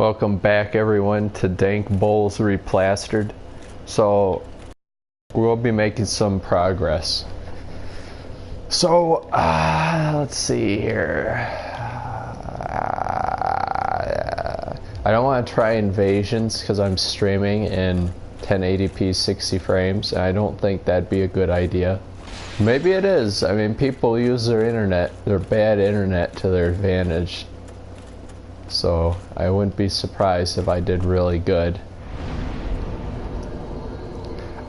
Welcome back everyone to Dank Bowls Replastered. So we'll be making some progress. So let's see here. I don't want to try invasions because I'm streaming in 1080p 60 frames and I don't think that'd be a good idea. Maybe it is. I mean, people use their bad internet to their advantage. So I wouldn't be surprised if I did really good.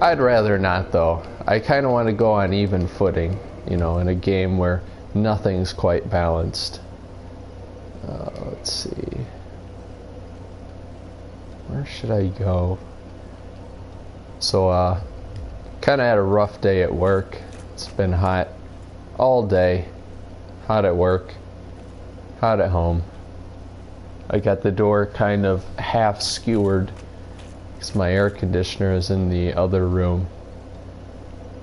I'd rather not though. I kind of want to go on even footing, you know, in a game where nothing's quite balanced. Let's see. Where should I go? So kind of had a rough day at work. It's been hot all day. Hot at work. Hot at home. I got the door kind of half skewered because my air conditioner is in the other room,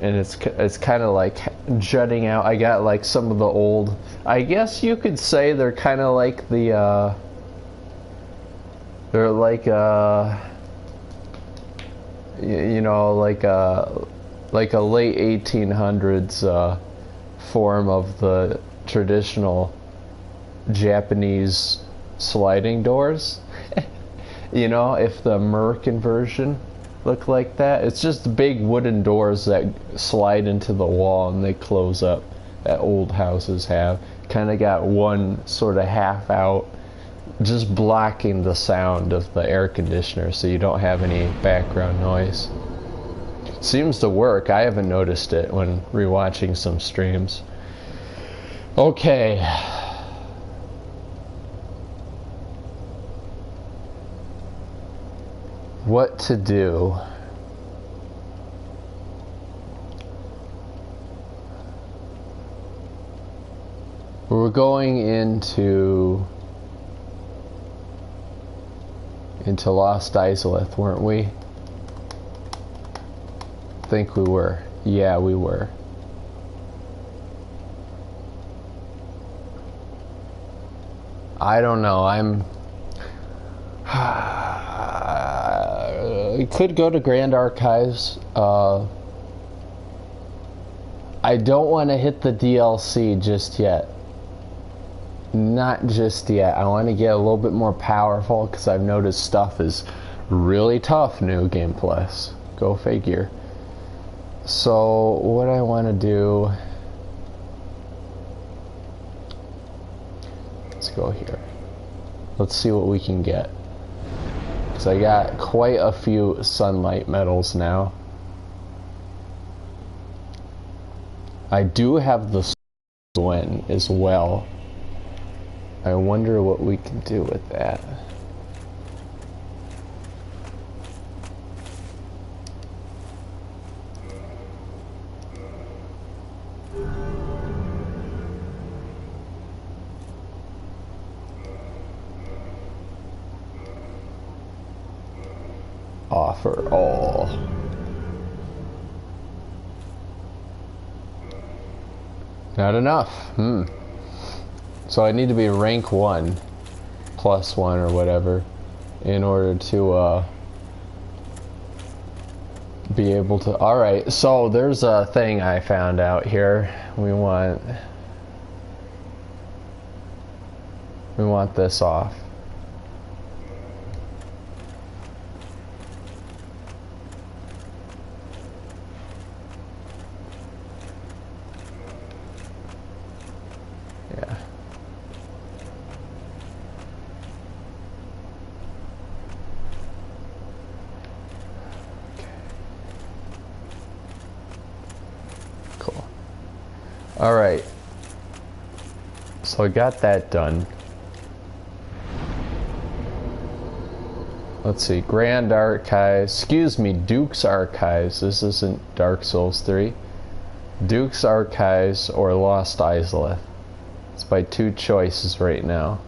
and it's kind of like jutting out. I got like some of the old, I guess you could say they're kind of like the they're like you know, like a late 1800s form of the traditional Japanese sliding doors. You know, if the American version looked like that, it's just big wooden doors that slide into the wall and they close up, that old houses have. Kind of got one sort of half out, just blocking the sound of the air conditioner so you don't have any background noise. Seems to work. I haven't noticed it when rewatching some streams. Okay. What to do? We're going into Lost Isleth, weren't we? I think we were. Yeah, we were. I don't know. We could go to Grand Archives. I don't want to hit the DLC just yet. Not just yet. I want to get a little bit more powerful because I've noticed stuff is really tough New Game Plus. Go figure. So what I want to do, let's go here. Let's see what we can get. So I got quite a few sunlight medals now. I do have the win as well. I wonder what we can do with that. Offer all. Not enough. So I need to be rank 1 plus 1 or whatever in order to be able to. Alright, so there's a thing I found out here. We want this off. Yeah. Cool. All right. So I got that done. Let's see. Grand Archives. Excuse me, Duke's Archives. This isn't Dark Souls 3. Duke's Archives or Lost Isleth. It's by 2 choices right now.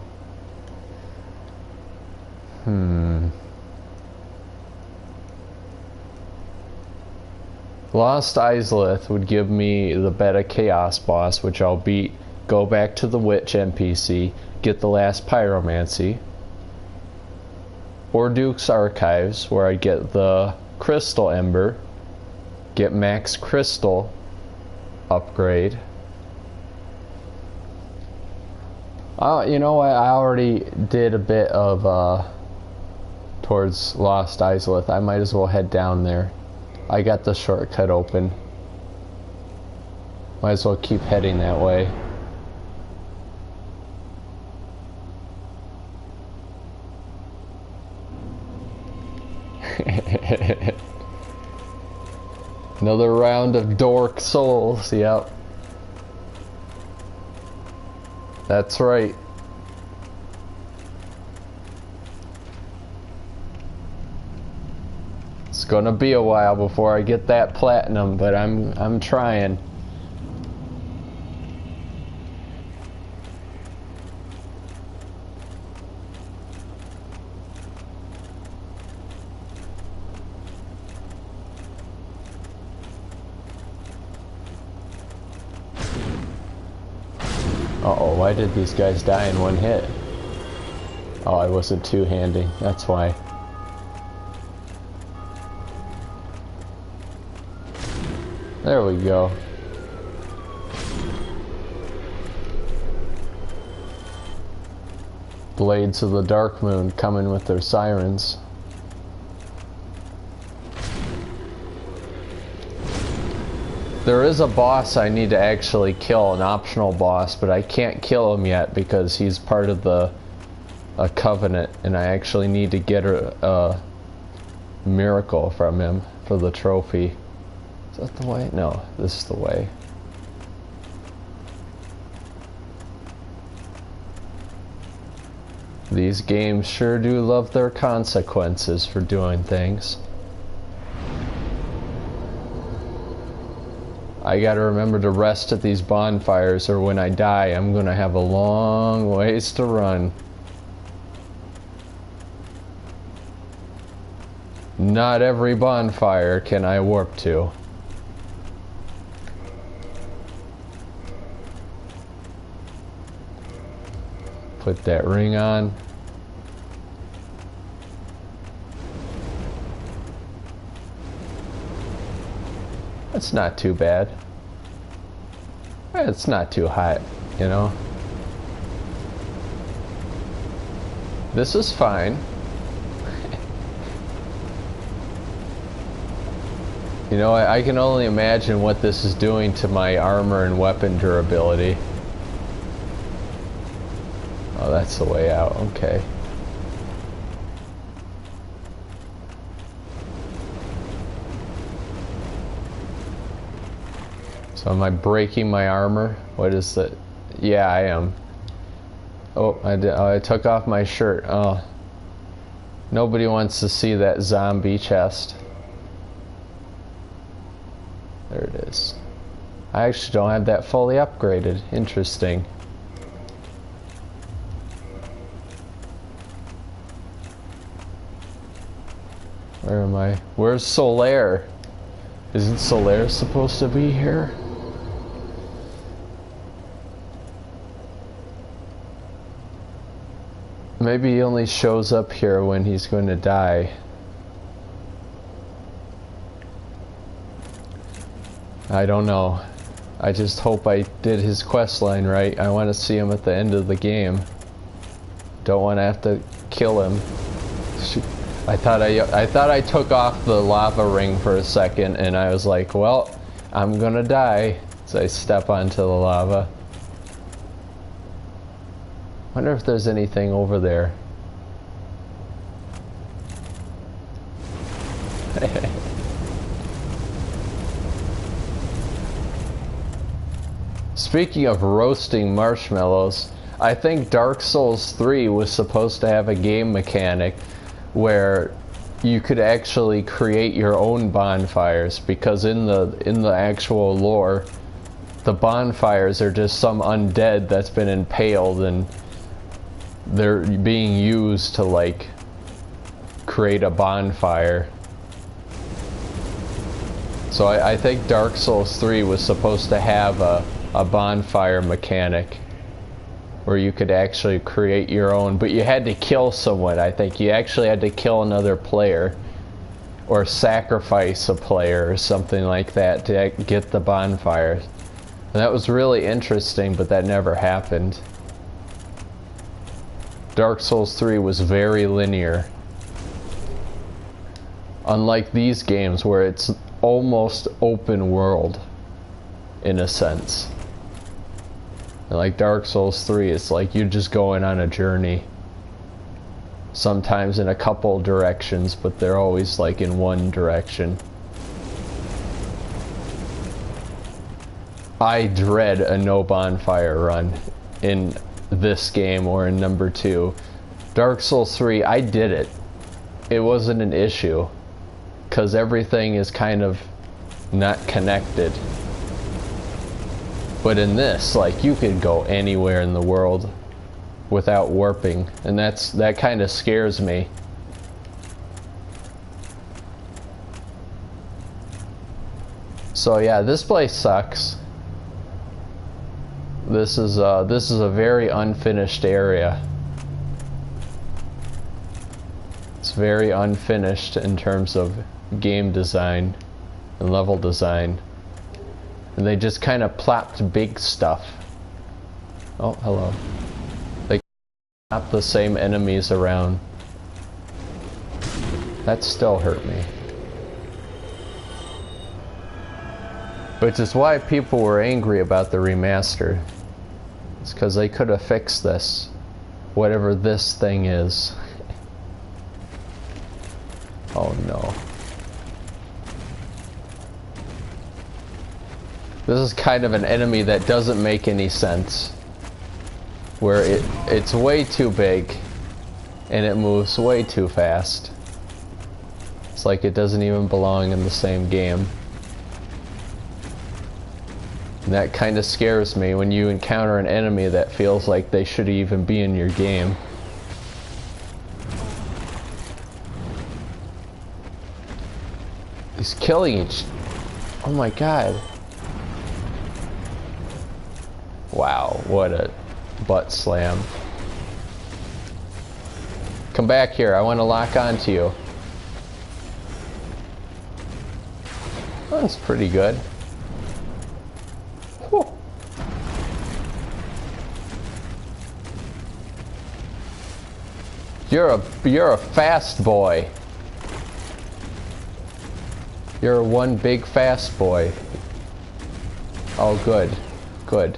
Lost Isleth would give me the Beta Chaos boss, which I'll beat, go back to the Witch NPC, get the last pyromancy. Orduke's Archives, where I get the Crystal Ember, get Max Crystal upgrade. You know what? I already did a bit of towards Lost Izalith. I might as well head down there. I got the shortcut open. Might as well keep heading that way. Another round of Dark Souls, yep. That's right. It's gonna be a while before I get that platinum, but I'm trying. Uh-oh, why did these guys die in one hit? Oh, I wasn't two-handing, that's why. There we go. Blades of the Dark Moon coming with their sirens. There is a boss I need to actually kill, an optional boss, but I can't kill him yet because he's part of a covenant, and I actually need to get a miracle from him for the trophy. Is that the way? No, this is the way. These games sure do love their consequences for doing things. I gotta remember to rest at these bonfires, or when I die, I'm gonna have a long ways to run. Not every bonfire can I warp to. Put that ring on. It's not too bad. It's not too hot, you know. This is fine. You know, I can only imagine what this is doing to my armor and weapon durability. Oh, that's the way out. Okay. So am I breaking my armor? What is that? Yeah, I am. Oh, I took off my shirt. Oh. Nobody wants to see that zombie chest. There it is. I actually don't have that fully upgraded. Interesting. Where am I? Where's Solaire? Isn't Solaire supposed to be here? Maybe he only shows up here when he's going to die. I don't know. I just hope I did his quest line right. I want to see him at the end of the game. Don't want to have to kill him. I thought I took off the lava ring for a second, and I was like, well, I'm gonna die as I step onto the lava. Wonder if there's anything over there. Speaking of roasting marshmallows, I think Dark Souls 3 was supposed to have a game mechanic where you could actually create your own bonfires, because in the actual lore, the bonfires are just some undead that's been impaled and they're being used to like create a bonfire. So I think Dark Souls 3 was supposed to have a bonfire mechanic. where you could actually create your own, but you had to kill someone. I think you actually had to kill another player or sacrifice a player or something like that to get the bonfires. And that was really interesting, but that never happened. Dark Souls 3 was very linear. Unlike these games where it's almost open world in a sense. And like Dark Souls 3, it's like you're just going on a journey. Sometimes in a couple directions, but they're always like in one direction. I dread a no bonfire run in this game or in number 2. Dark Souls 3, I did it. It wasn't an issue, because everything is kind of not connected. But in this, like, you could go anywhere in the world without warping, and that kind of scares me. So yeah, this place sucks. This is a very unfinished area. It's very unfinished in terms of game design and level design. And they just kind of plopped big stuff. Oh, hello. They plopped the same enemies around. That still hurt me. Which is why people were angry about the remaster. It's because they could have fixed this. Whatever this thing is. Oh no. This is kind of an enemy that doesn't make any sense. Where it's way too big and it moves way too fast. It's like it doesn't even belong in the same game. And that kind of scares me when you encounter an enemy that feels like they should even be in your game. He's killing each... Oh my god. Wow, what a butt slam. Come back here, I want to lock onto you. That's pretty good. Whew. You're a fast boy. You're one big fast boy. Oh good. Good.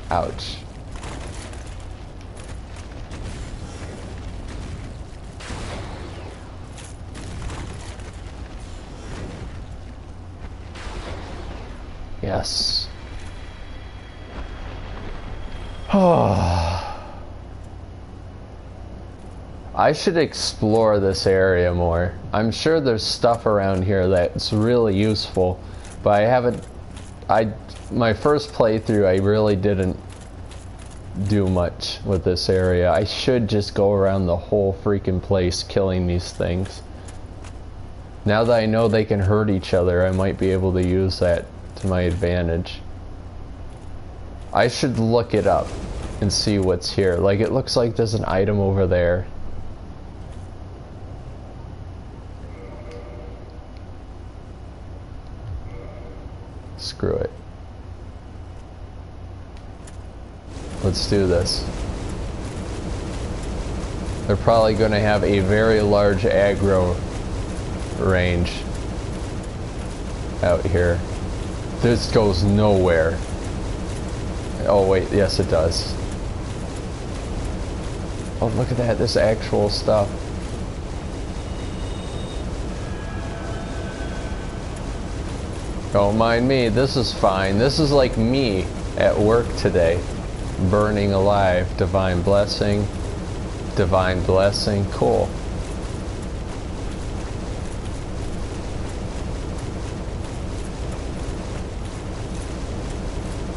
Ouch. Yes. I should explore this area more. I'm sure there's stuff around here that's really useful, but I haven't... my first playthrough, I really didn't do much with this area. I should just go around the whole freaking place killing these things. Now that I know they can hurt each other, I might be able to use that to my advantage. I should look it up and see what's here. Like, it looks like there's an item over there. Screw it. Let's do this. They're probably going to have a very large aggro range out here. This goes nowhere. Oh wait, yes it does. Oh look at that, this actual stuff. Don't mind me, this is fine. This is like me at work today. Burning alive. Divine blessing. Divine blessing. Cool.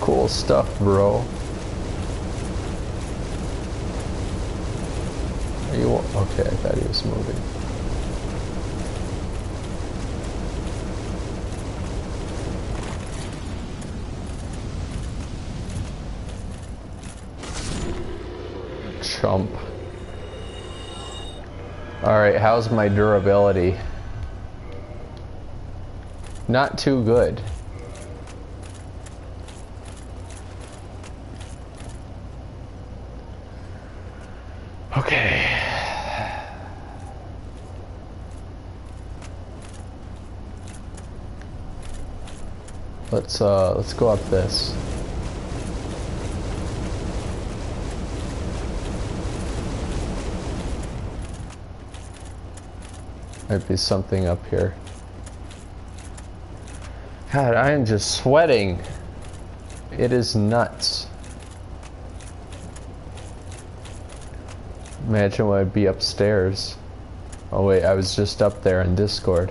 Cool stuff, bro. Are you okay? I thought he was moving. chump. Alright, how's my durability? Not too good. Okay. Let's go up this. Might be something up here. God, I am just sweating. It is nuts. Imagine what I'd be upstairs. Oh wait, I was just up there in Discord.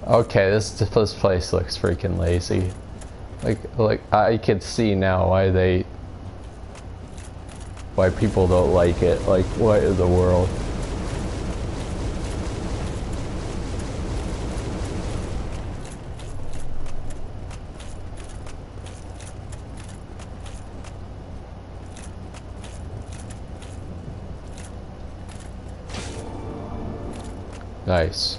Okay, this place looks freaking lazy. Like I can see now why people don't like it. Like, what in the world? Nice.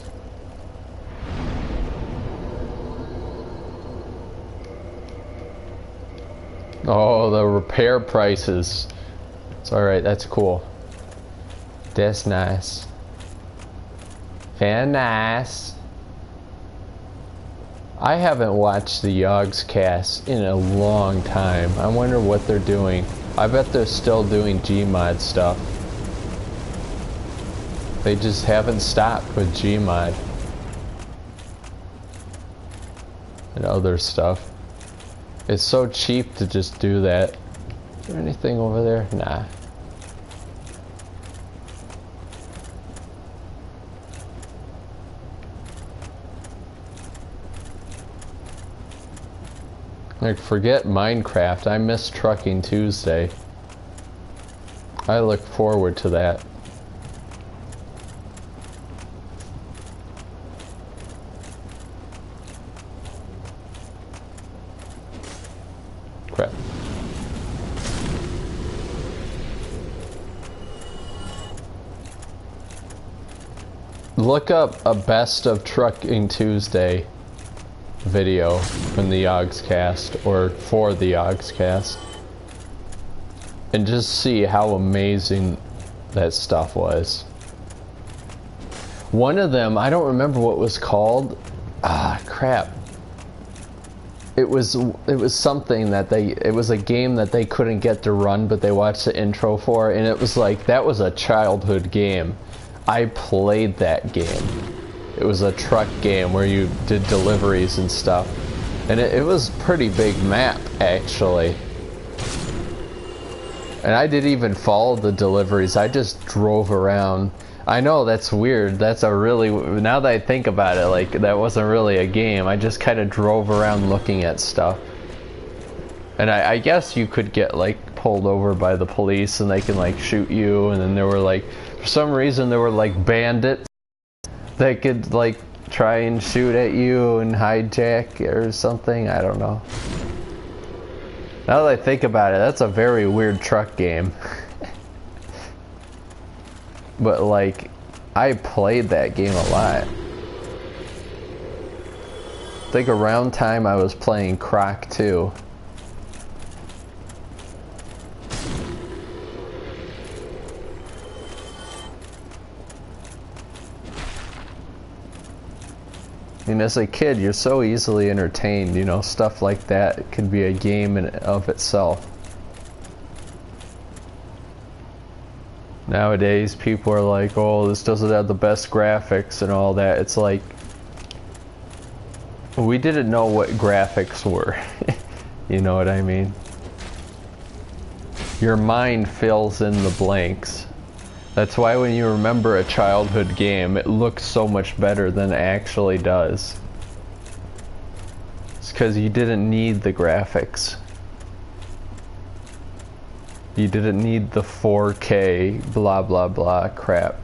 Oh, the repair prices. It's alright, that's cool. That's nice. Very nice. I haven't watched the Yogs cast in a long time. I wonder what they're doing. I bet they're still doing Gmod stuff. They just haven't stopped with Gmod. And other stuff. It's so cheap to just do that. Is there anything over there? Nah. Like, forget Minecraft. I miss Trucking Tuesday. I look forward to that. Crap. Look up a best of Trucking Tuesday video from the Yogs cast, or for the Yogs cast, and just see how amazing that stuff was. One of them, I don't remember what it was called. Ah, crap. It was something that it was a game that they couldn't get to run, but they watched the intro for, and it was like, that was a childhood game. I played that game. It was a truck game where you did deliveries and stuff. And it was a pretty big map, actually. And I didn't even follow the deliveries, I just drove around. I know, that's weird. That's a really, now that I think about it, like, that wasn't really a game. I just kind of drove around looking at stuff. And I guess you could get, like, pulled over by the police and they can, like, shoot you. And then there were, like, for some reason there were, like, bandits that could, like, try and shoot at you and hijack or something. I don't know. Now that I think about it, that's a very weird truck game. But, like, I played that game a lot. I think around time I was playing Croc 2. I mean, as a kid, you're so easily entertained, you know, stuff like that could be a game in of itself. Nowadays, people are like, oh, this doesn't have the best graphics and all that. It's like, we didn't know what graphics were. You know what I mean? Your mind fills in the blanks. That's why when you remember a childhood game, it looks so much better than it actually does. It's because you didn't need the graphics. You didn't need the 4K blah blah blah crap.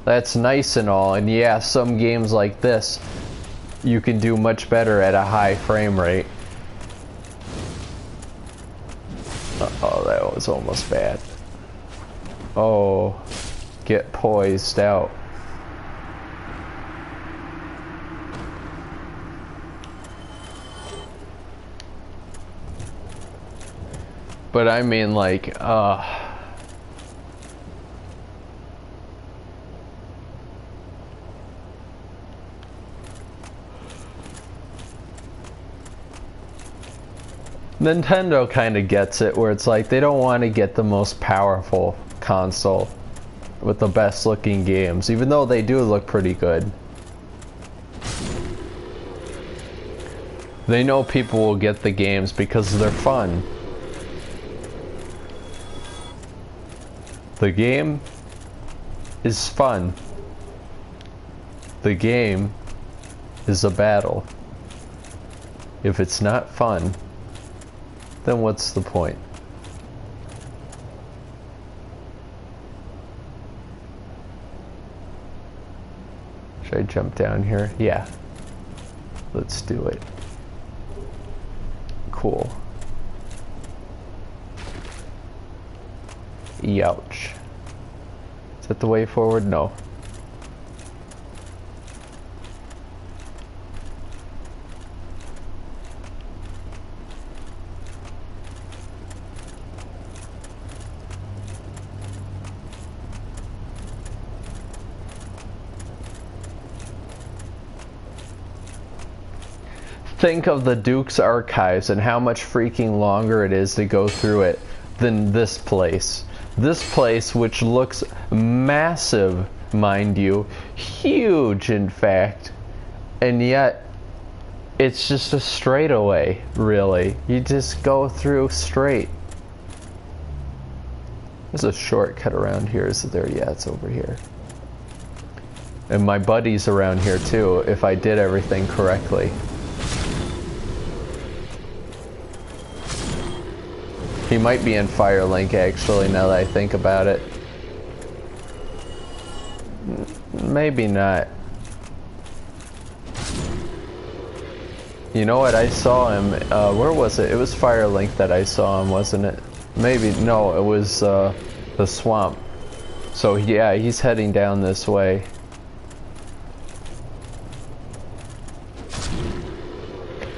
That's nice and all, and yeah, some games like this you can do much better at a high frame rate. Uh-oh, that was almost bad. Oh, get poised out. But I mean, like, Nintendo kind of gets it, where it's like they don't want to get the most powerful console with the best looking games, even though they do look pretty good. They know people will get the games because they're fun. The game is fun. The game is a battle. If it's not fun, then what's the point? Should I jump down here? Yeah. Let's do it. Cool. Youch. Is that the way forward? No. Think of the Duke's archives and how much freaking longer it is to go through it than this place. This place, which looks massive, mind you, huge in fact, and yet it's just a straightaway, really. You just go through straight. There's a shortcut around here. Is it there? Yeah, it's over here. And my buddy's around here too, if I did everything correctly. He might be in Firelink, actually, now that I think about it. Maybe not. You know what? I saw him. Where was it? It was Firelink that I saw him, wasn't it? Maybe. No, it was the swamp. So, yeah, he's heading down this way.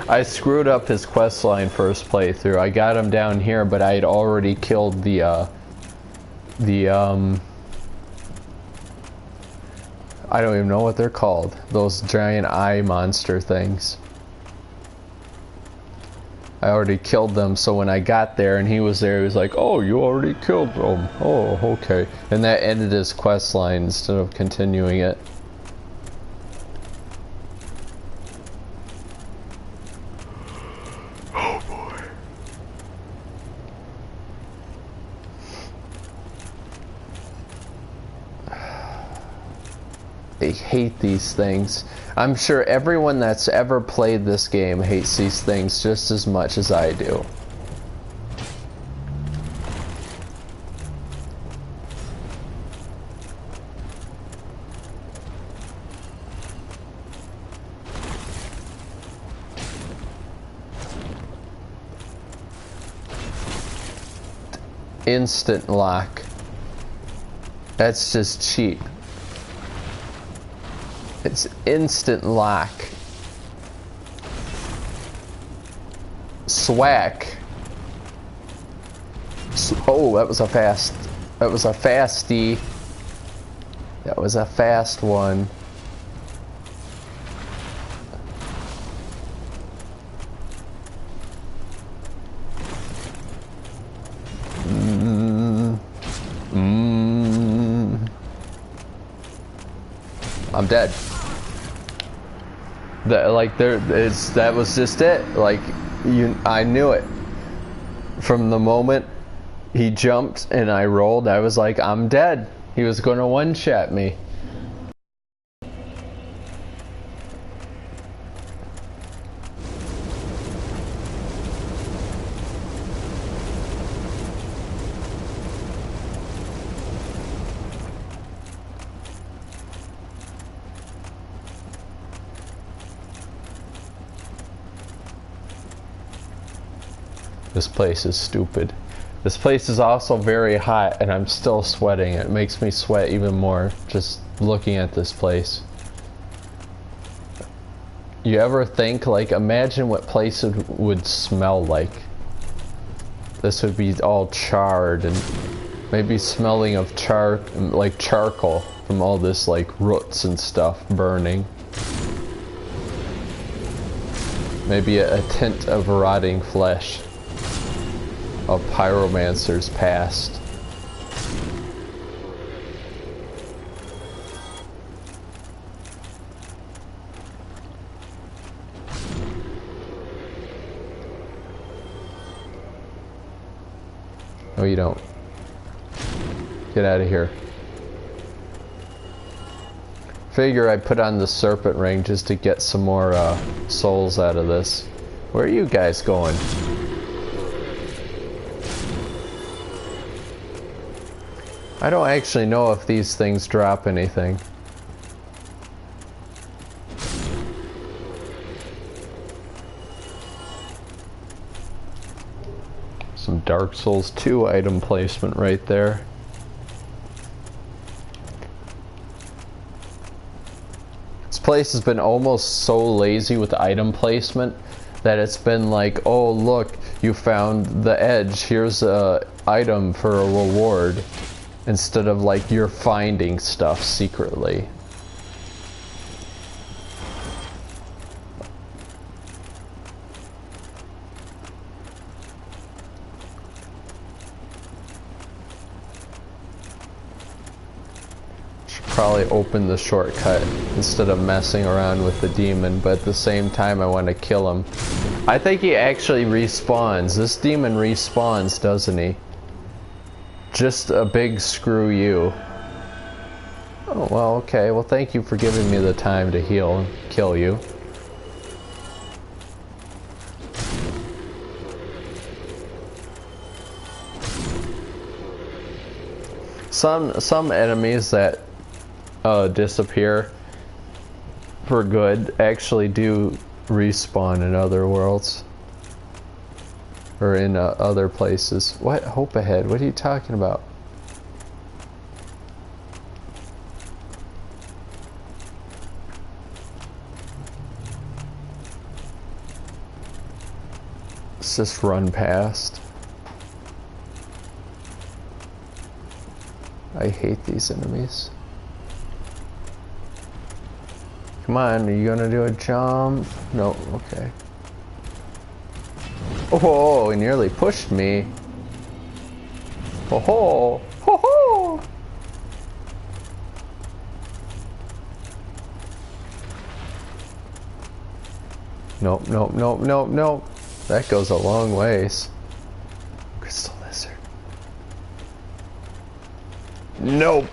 I screwed up his questline first playthrough. I got him down here, but I had already killed the I don't even know what they're called. Those giant eye monster things. I already killed them, so when I got there and he was there, he was like, "Oh, you already killed them. Oh, okay." And that ended his questline instead of continuing it. I hate these things. I'm sure everyone that's ever played this game hates these things just as much as I do. Instant lock. That's just cheap. It's instant lock. Swack. Oh, that was a fast. That was a fasty. That was a fast one. I'm dead. That was just it. Like, I knew it. From the moment he jumped and I rolled, I was like, I'm dead. He was gonna one-shot me. This place is stupid. This place is also very hot, and I'm still sweating. It makes me sweat even more just looking at this place. You ever think, like, imagine what place would smell like? This would be all charred and maybe smelling of like charcoal from all this, like, roots and stuff burning. Maybe a tint of rotting flesh of pyromancer's past. No, you don't. Get out of here. Figure I put on the serpent ring just to get some more souls out of this. Where are you guys going? I don't actually know if these things drop anything. Some Dark Souls 2 item placement right there. This place has been almost so lazy with item placement that it's been like, oh look, you found the edge, here's a item for a reward, instead of like you're finding stuff secretly. Probably open the shortcut instead of messing around with the demon, but at the same time I want to kill him. I think he actually respawns. This demon respawns, doesn't he? Just a big screw you. Oh, well, okay. Well, thank you for giving me the time to heal and kill you. Some enemies that disappear for good actually do respawn in other worlds or in other places. What? Hope ahead. What are you talking about? Let's just run past. I hate these enemies. Come on, are you gonna do a jump? No, okay. Oh, he nearly pushed me. Ho ho! Ho ho! Nope, nope, nope, nope, nope. That goes a long ways. Crystal lizard. Nope!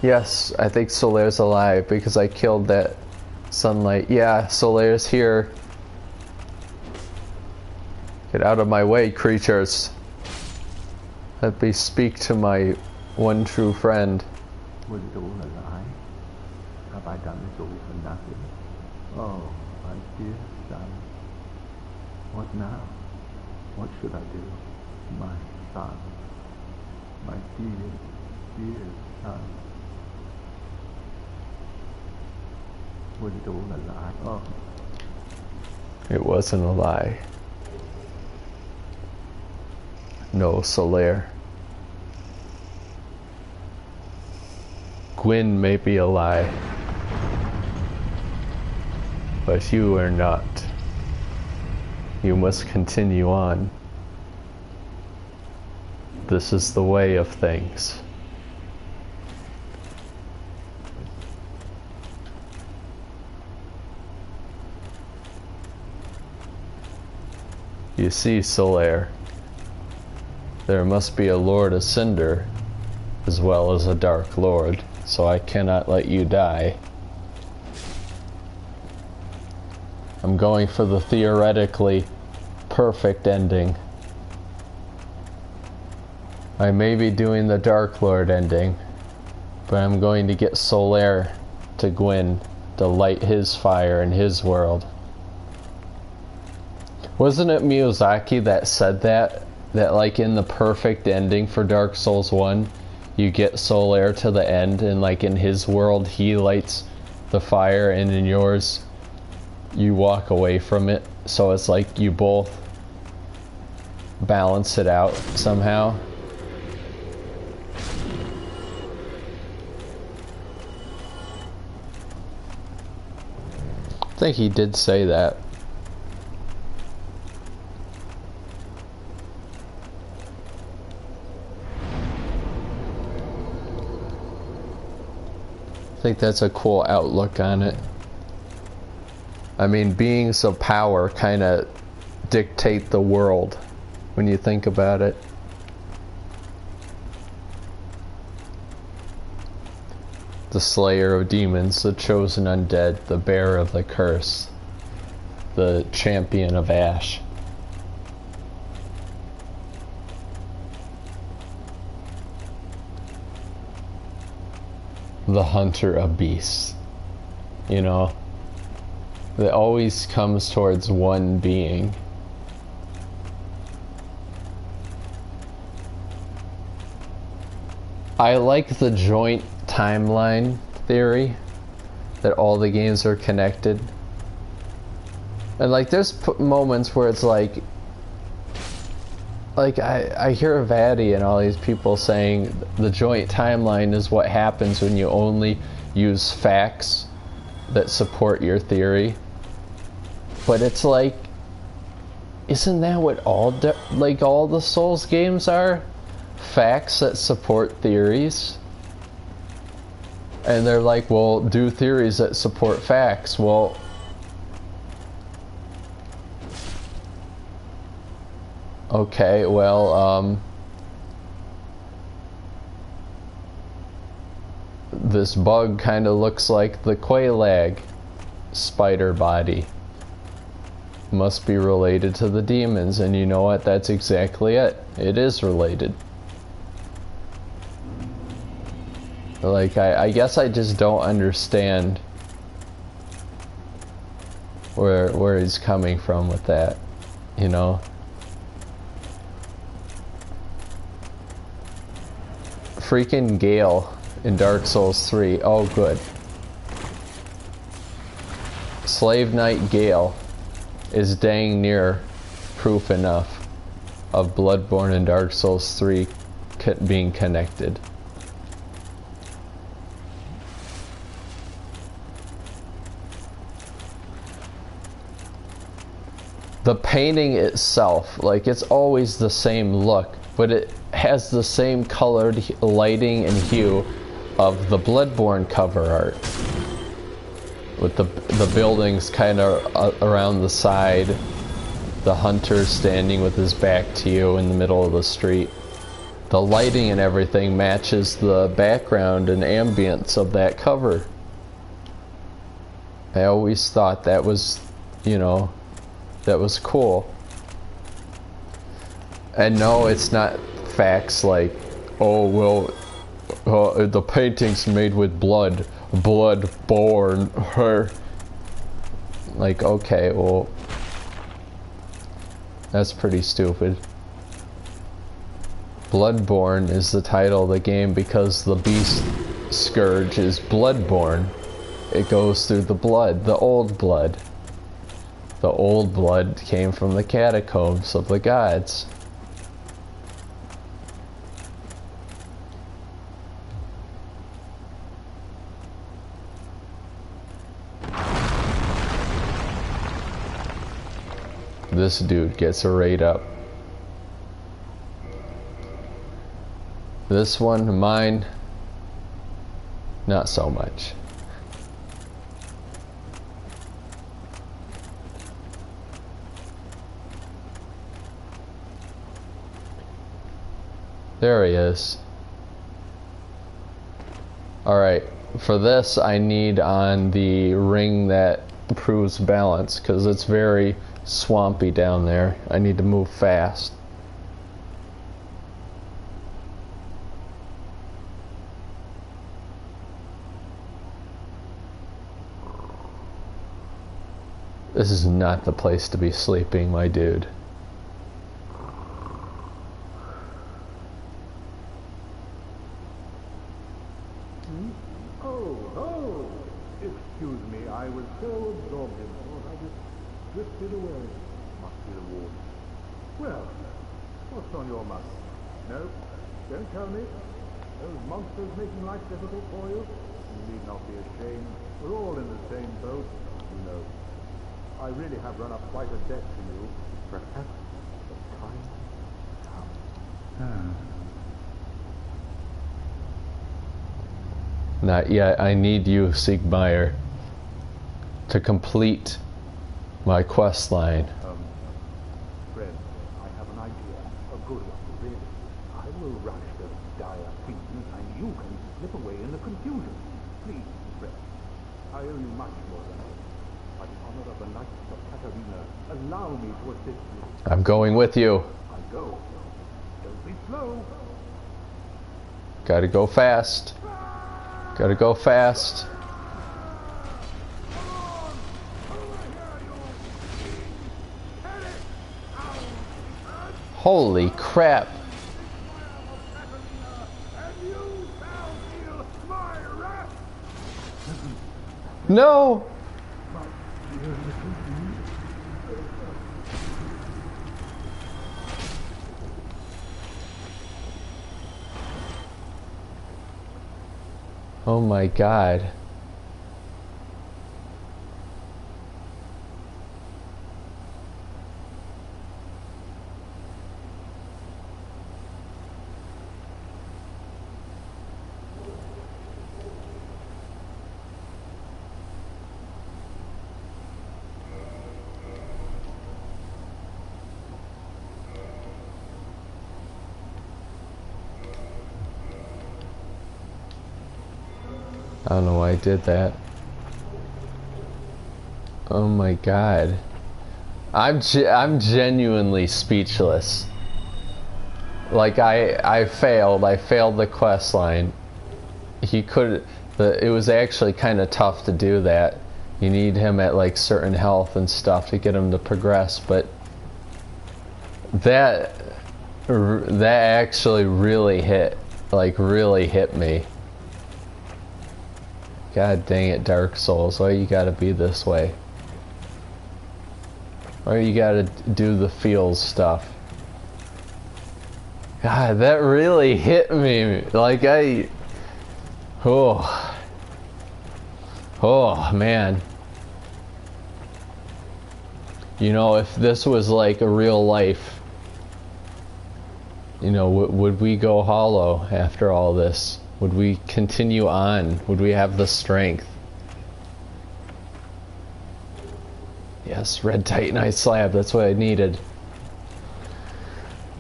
Yes, I think Solaire's alive because I killed that sunlight. Yeah, Solaire's here. Get out of my way, creatures. Let me speak to my one true friend. Oh, my dear son. What now? What should I do? My son. My dear, dear son. Oh. It wasn't a lie. No, Solaire. Gwyn may be a lie, but you are not. You must continue on. This is the way of things. You see, Solaire, there must be a Lord Ascender as well as a Dark Lord, so I cannot let you die. I'm going for the theoretically perfect ending. I may be doing the Dark Lord ending, but I'm going to get Solaire to Gwyn to light his fire in his world. Wasn't it Miyazaki that said that? That like in the perfect ending for Dark Souls 1, you get Solaire to the end, and like in his world he lights the fire, and in yours you walk away from it. So it's like you both balance it out somehow. I think he did say that. I think that's a cool outlook on it. I mean, beings of power kind of dictate the world when you think about it. The slayer of demons, the chosen undead, the bearer of the curse, the champion of ash. The hunter of beasts. You know, it always comes towards one being. I like the joint timeline theory, that all the games are connected. And like there's moments where it's like I hear Vadi and all these people saying the joint timeline is what happens when you only use facts that support your theory. But it's like, isn't that what all the Souls games are? Facts that support theories? And they're like, well, do theories that support facts. Well, okay, well, this bug kind of looks like the Quelaag spider body. Must be related to the demons, and you know what? That's exactly it. It is related. Like, I guess I just don't understand where he's coming from with that, you know? Freaking Gale in Dark Souls 3. Oh, good. Slave Knight Gale is dang near proof enough of Bloodborne and Dark Souls 3 being connected. The painting itself, like, it's always the same look, but it has the same colored lighting and hue of the Bloodborne cover art, with the buildings kind of around the side, the hunter standing with his back to you in the middle of the street. The lighting and everything matches the background and ambience of that cover. I always thought that was, you know, that was cool. And no, it's not facts like, oh, well, the painting's made with blood born her. Like, okay, well, that's pretty stupid. Bloodborne is the title of the game because the beast scourge is bloodborne. It goes through the blood, the old blood. The old blood came from the catacombs of the gods. This dude gets a rate up. This one, mine, not so much. There he is. Alright, for this I need on the ring that improves balance, because it's very swampy down there. I need to move fast. This is not the place to be sleeping, my dude. Oh, excuse me, I was so absorbed in thought I just drifted away. Must be the warden. Well, what's on your mind? No, don't tell me. Those monsters making life difficult for you? You need not be ashamed. We're all in the same boat, you know. I really have run up quite a debt to you. Perhaps the time comes. Not yet. I need you, Siegmeyer, to complete my quest line. Friend, I have an idea. A good one, really. I will rush those dire fiends, and you can slip away in the confusion. Please, friend. I owe you much more than that. By the honor of the Knights of Katarina, allow me to assist you. I'm going with you. I go. Don't be slow. Gotta go fast. Gotta go fast. Holy crap. No! Oh my God. I don't know why I did that. Oh my God. I'm genuinely speechless. Like I failed the quest line. It was actually kind of tough to do that. You need him at like certain health and stuff to get him to progress, but that actually really hit me. God dang it, Dark Souls, why you gotta be this way? Why you gotta do the feels stuff? God, that really hit me. Like oh man. You know, if this was like a real life, you know, would we go hollow after all this? Would we continue on? Would we have the strength? Yes, red titanite slab, that's what I needed.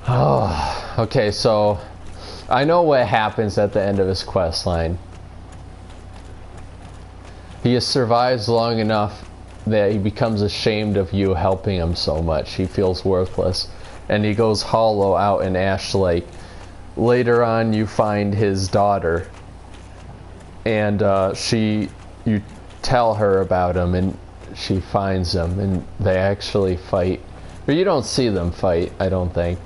Oh, okay, so I know what happens at the end of his quest line. He survives long enough that he becomes ashamed of you helping him so much. He feels worthless. And he goes hollow out in Ash Lake. Later on, you find his daughter, and you tell her about him, and she finds him, and they actually fight. Or you don't see them fight, I don't think,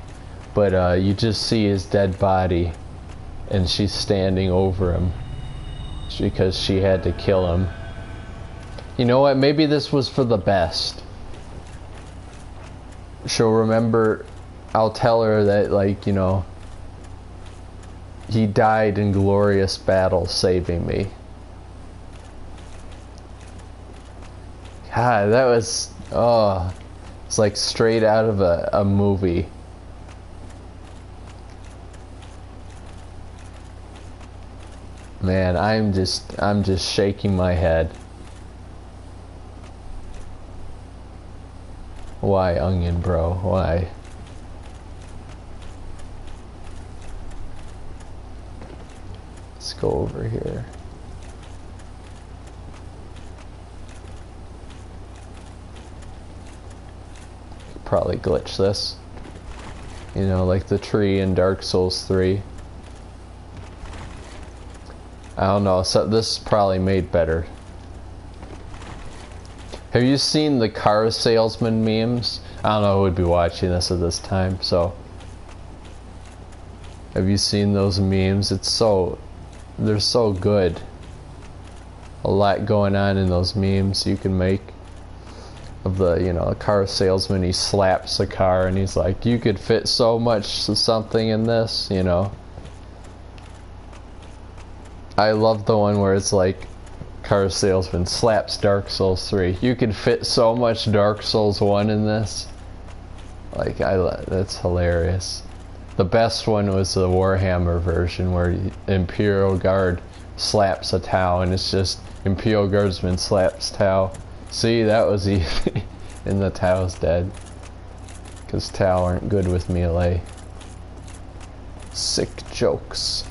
but you just see his dead body, and she's standing over him because she had to kill him. You know what? Maybe this was for the best. She'll remember. I'll tell her that, like, you know, he died in glorious battle saving me. God, that was, oh, it's like straight out of a movie. Man, I'm just shaking my head. Why, Onion Bro? Why? Let's go over here. Probably glitch this. You know, like the tree in Dark Souls 3. I don't know, so this is probably made better. Have you seen the car salesman memes? I don't know who would be watching this at this time, so. Have you seen those memes? They're so good. A lot going on in those memes you can make. Of the, you know, car salesman, he slaps the car and he's like, you could fit so much something in this, you know. I love the one where it's like, car salesman slaps Dark Souls 3. You could fit so much Dark Souls 1 in this. Like, that's hilarious. The best one was the Warhammer version where Imperial Guard slaps a Tau and it's just Imperial Guardsman slaps Tau. See, that was easy. And the Tau's dead. Because Tau aren't good with melee. Sick jokes.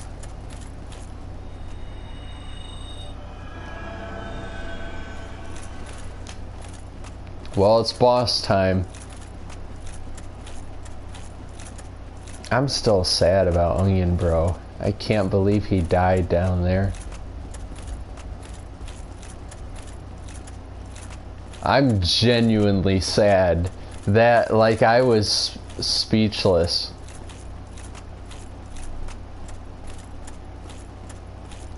Well, it's boss time. I'm still sad about Onion Bro. I can't believe he died down there. I'm genuinely sad that, like, I was speechless.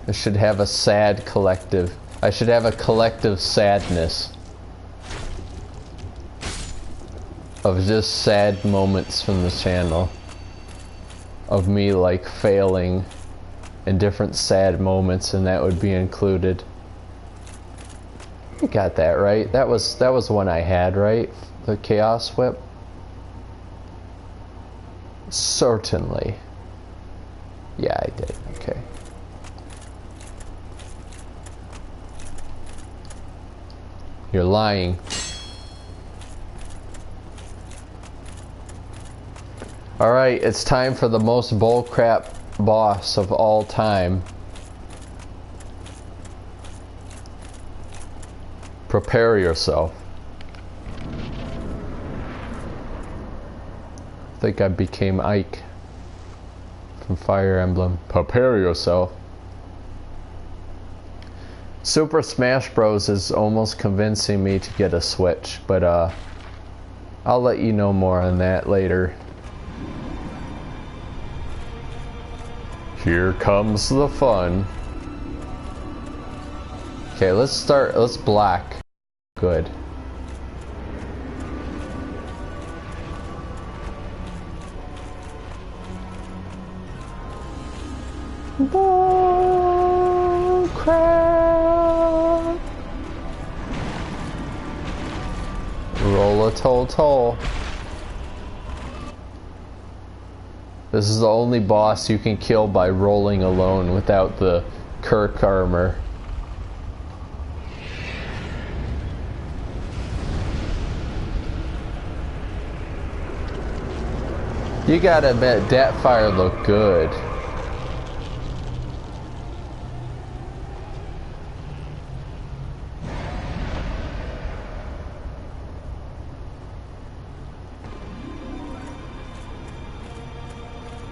I should have a sad collective. I should have a collective sadness of just sad moments from the channel. Of me, like, failing in different sad moments, and that would be included. You got that right. That was one I had, right? The Chaos Whip. Certainly. Yeah, I did. Okay. You're lying. Alright, it's time for the most bullcrap boss of all time. Prepare yourself. I think I became Ike from Fire Emblem. Prepare yourself. Super Smash Bros. Is almost convincing me to get a Switch, but I'll let you know more on that later. Here comes the fun. Okay, let's block. Good. Bull crap. Roll a toll. This is the only boss you can kill by rolling alone without the Kirk armor. You gotta admit, that fire looked good.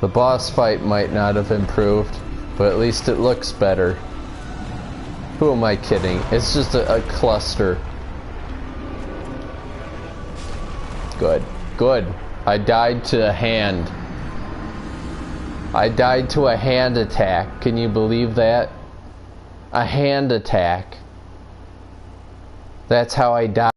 The boss fight might not have improved, but at least it looks better. Who am I kidding? It's just a cluster. Good. Good. I died to a hand. I died to a hand attack. Can you believe that? A hand attack. That's how I died.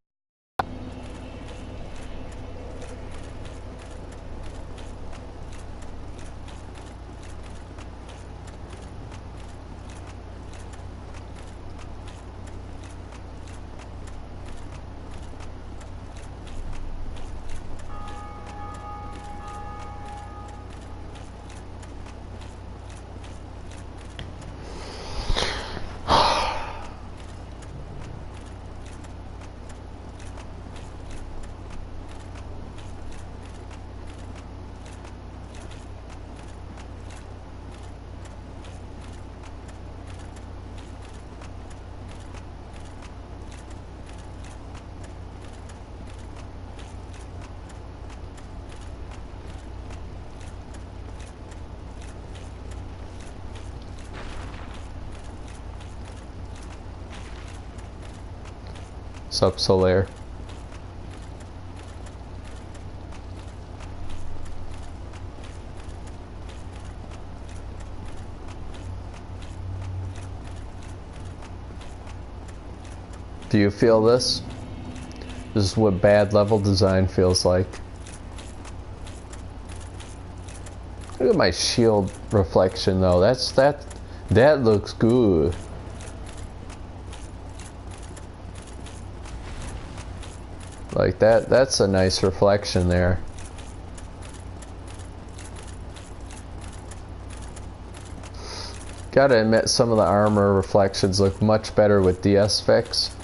Sup, Solaire? Do you feel this? This is what bad level design feels like. Look at my shield reflection though. That looks good. Like that's a nice reflection there. Gotta admit, some of the armor reflections look much better with DS fix.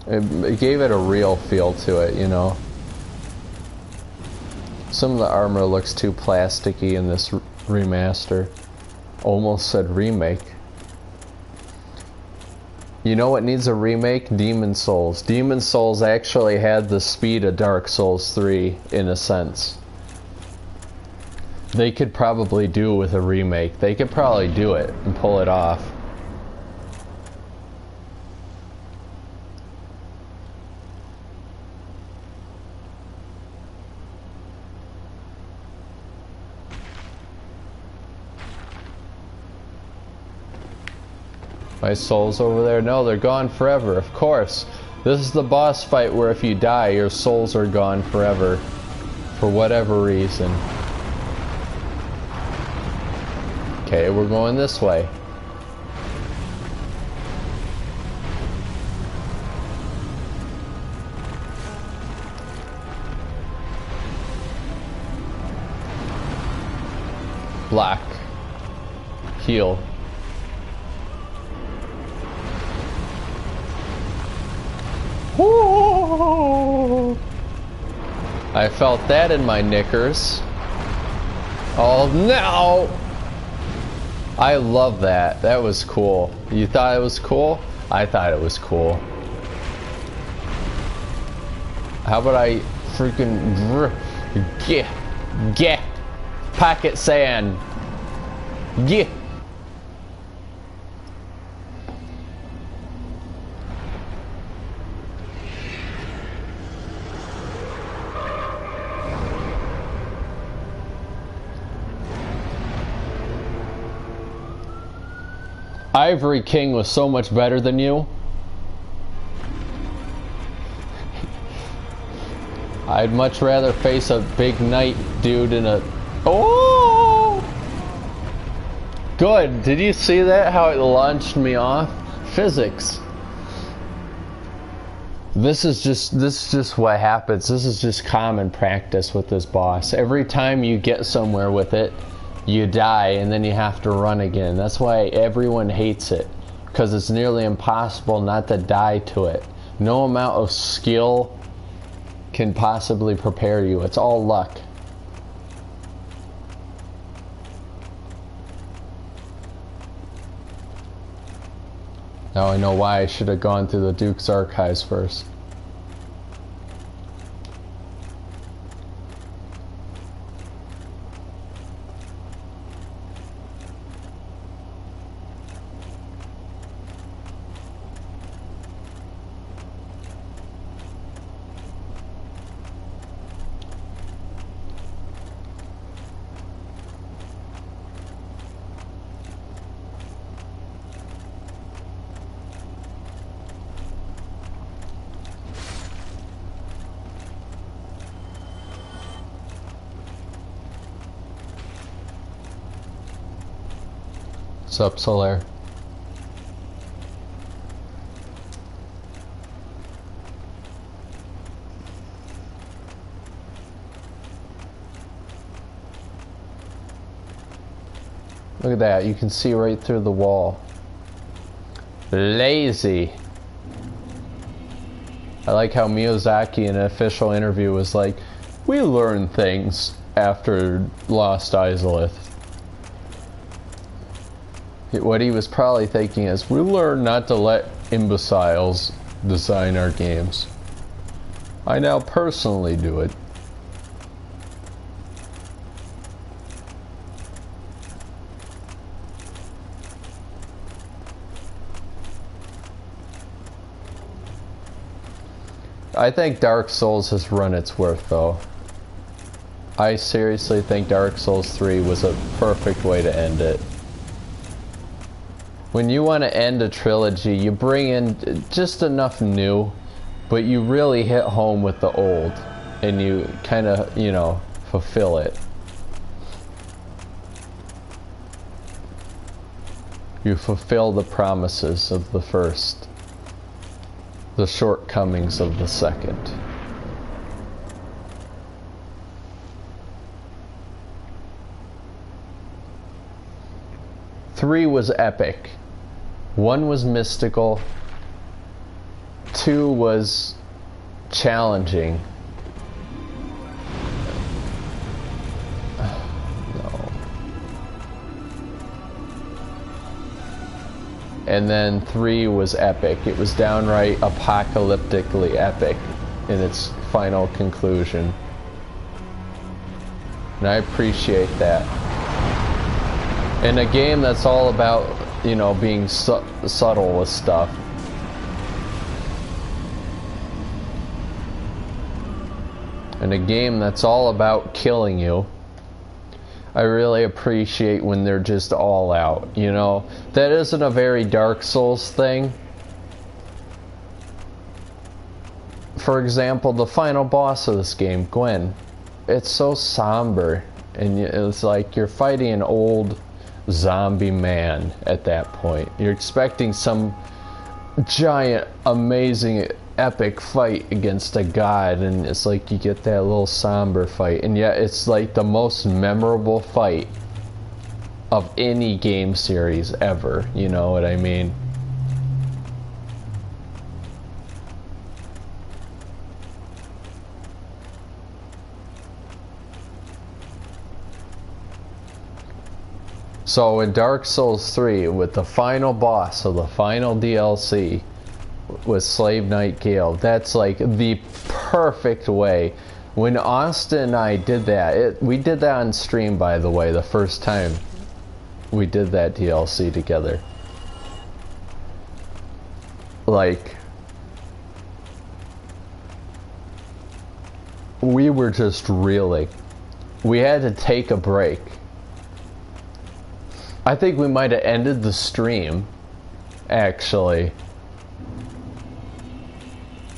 It gave it a real feel to it, you know. Some of the armor looks too plasticky in this remaster. Almost said remake. You know what needs a remake? Demon Souls. Demon Souls actually had the speed of Dark Souls 3 in a sense. They could probably do with a remake. They could probably do it and pull it off. My souls over there? No, they're gone forever, of course. This is the boss fight where if you die, your souls are gone forever. For whatever reason. Okay, we're going this way. Block. Heal. Woo! I felt that in my knickers. Oh no! I love that. That was cool. You thought it was cool? I thought it was cool. How about I freaking get pocket sand? Yeah. Ivory King was so much better than you. I'd much rather face a big knight dude in a... Oh! Good. Did you see that? How it launched me off? Physics. This is just what happens. This is just common practice with this boss. Every time you get somewhere with it, you die and then you have to run again. That's why everyone hates it, because it's nearly impossible not to die to it. No amount of skill can possibly prepare you. It's all luck. Now I know why I should have gone through the Duke's archives first. Sup, Solaire? Look at that, you can see right through the wall. Lazy. I like how Miyazaki in an official interview was like, we learned things after Lost Izalith. What he was probably thinking is, we learned not to let imbeciles design our games. I now personally do it. I think Dark Souls has run its worth, though. I seriously think Dark Souls 3 was a perfect way to end it. When you want to end a trilogy, you bring in just enough new, but you really hit home with the old, and you kind of, you know, fulfill it. You fulfill the promises of the first, the shortcomings of the second. Three was epic. 1 was mystical. 2 was challenging. No. And then 3 was epic. It was downright apocalyptically epic in its final conclusion. And I appreciate that. In a game that's all about, you know, being subtle with stuff. In a game that's all about killing you, I really appreciate when they're just all out, you know? That isn't a very Dark Souls thing. For example, the final boss of this game, Gwen, it's so somber, and it's like you're fighting an old zombie man at that point. You're expecting some giant, amazing, epic fight against a god, and it's like you get that little somber fight, and yet it's like the most memorable fight of any game series ever, you know what I mean? So in Dark Souls 3, with the final boss of the final DLC with Slave Knight Gale, that's like the perfect way. When Austin and I did that, we did that on stream, by the way, the first time we did that DLC together. Like, we were just reeling. We had to take a break. I think we might have ended the stream, actually.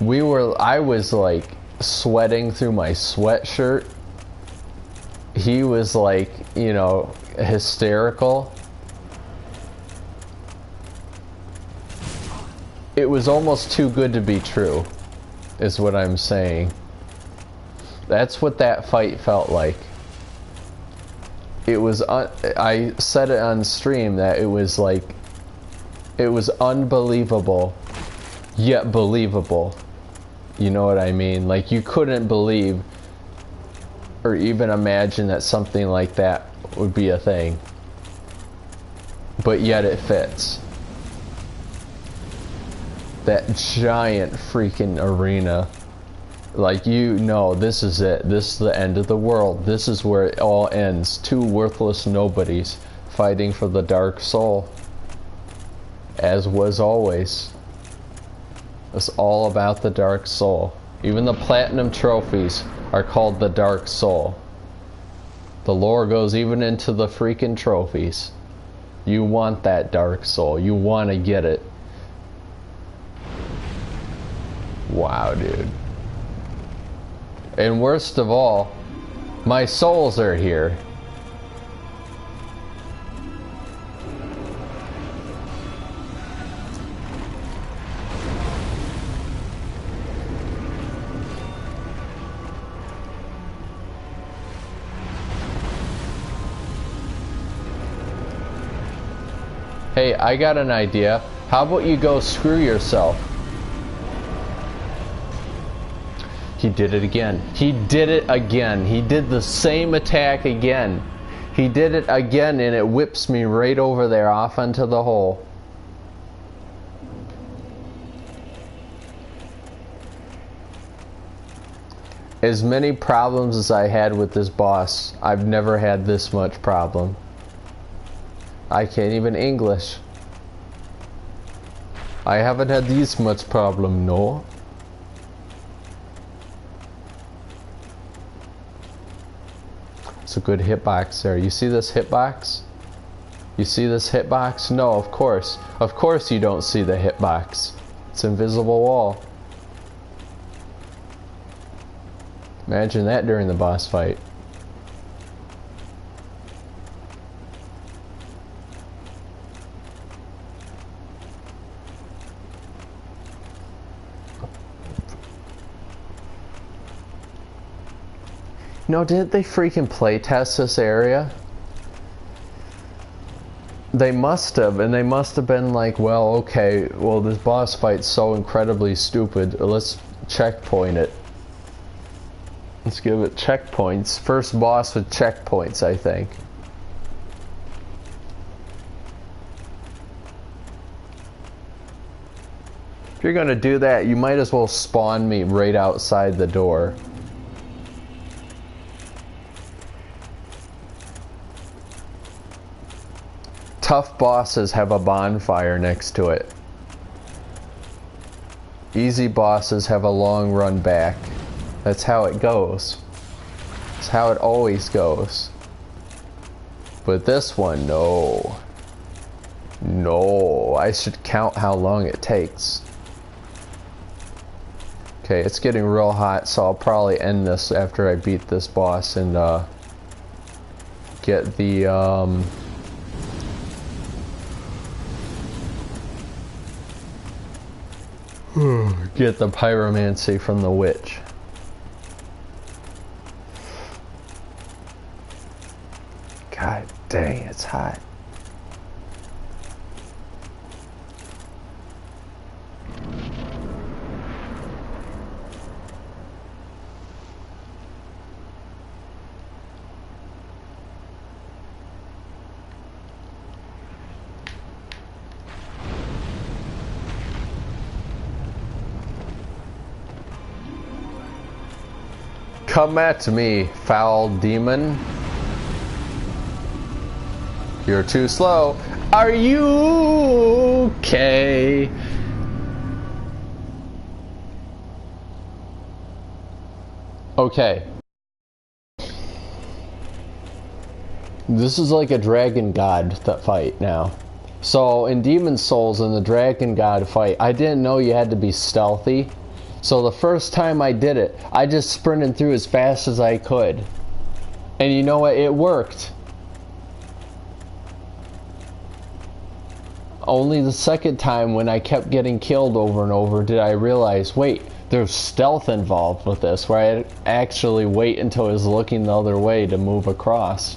I was like sweating through my sweatshirt. He was like, you know, hysterical. It was almost too good to be true, is what I'm saying. That's what that fight felt like. It was, I said it on stream that it was like, it was unbelievable, yet believable. You know what I mean? Like, you couldn't believe or even imagine that something like that would be a thing. But yet it fits. That giant freaking arena. Like, you know, this is it. This is the end of the world. This is where it all ends. Two worthless nobodies fighting for the Dark Soul. As was always. It's all about the Dark Soul. Even the platinum trophies are called the Dark Soul. The lore goes even into the freaking trophies. You want that Dark Soul. You want to get it. Wow, dude. And worst of all, my souls are here. Hey, I got an idea. How about you go screw yourself? He did it again. He did it again. He did the same attack again. He did it again, and it whips me right over there off into the hole. As many problems as I had with this boss, I've never had this much problem. I can't even English. I haven't had this much problem, no. It's a good hitbox there. You see this hitbox? You see this hitbox? No, of course. Of course you don't see the hitbox. It's invisible wall. Imagine that during the boss fight. No, didn't they freaking playtest this area? They must have, and they must have been like, well, okay, well, this boss fight's so incredibly stupid, let's checkpoint it. Let's give it checkpoints. First boss with checkpoints, I think. If you're gonna do that, you might as well spawn me right outside the door. Tough bosses have a bonfire next to it. Easy bosses have a long run back. That's how it goes. That's how it always goes. But this one, no. No, I should count how long it takes. Okay, it's getting real hot, so I'll probably end this after I beat this boss and get the get the pyromancy from the witch. God dang, it's hot. Come at me, foul demon. You're too slow. Are you okay? Okay. This is like a dragon god fight now. So in Demon Souls, in the dragon god fight, I didn't know you had to be stealthy. So the first time I did it, I just sprinted through as fast as I could. And you know what? It worked. Only the second time, when I kept getting killed over and over, did I realize, wait, there's stealth involved with this, where I actually wait until I was looking the other way to move across.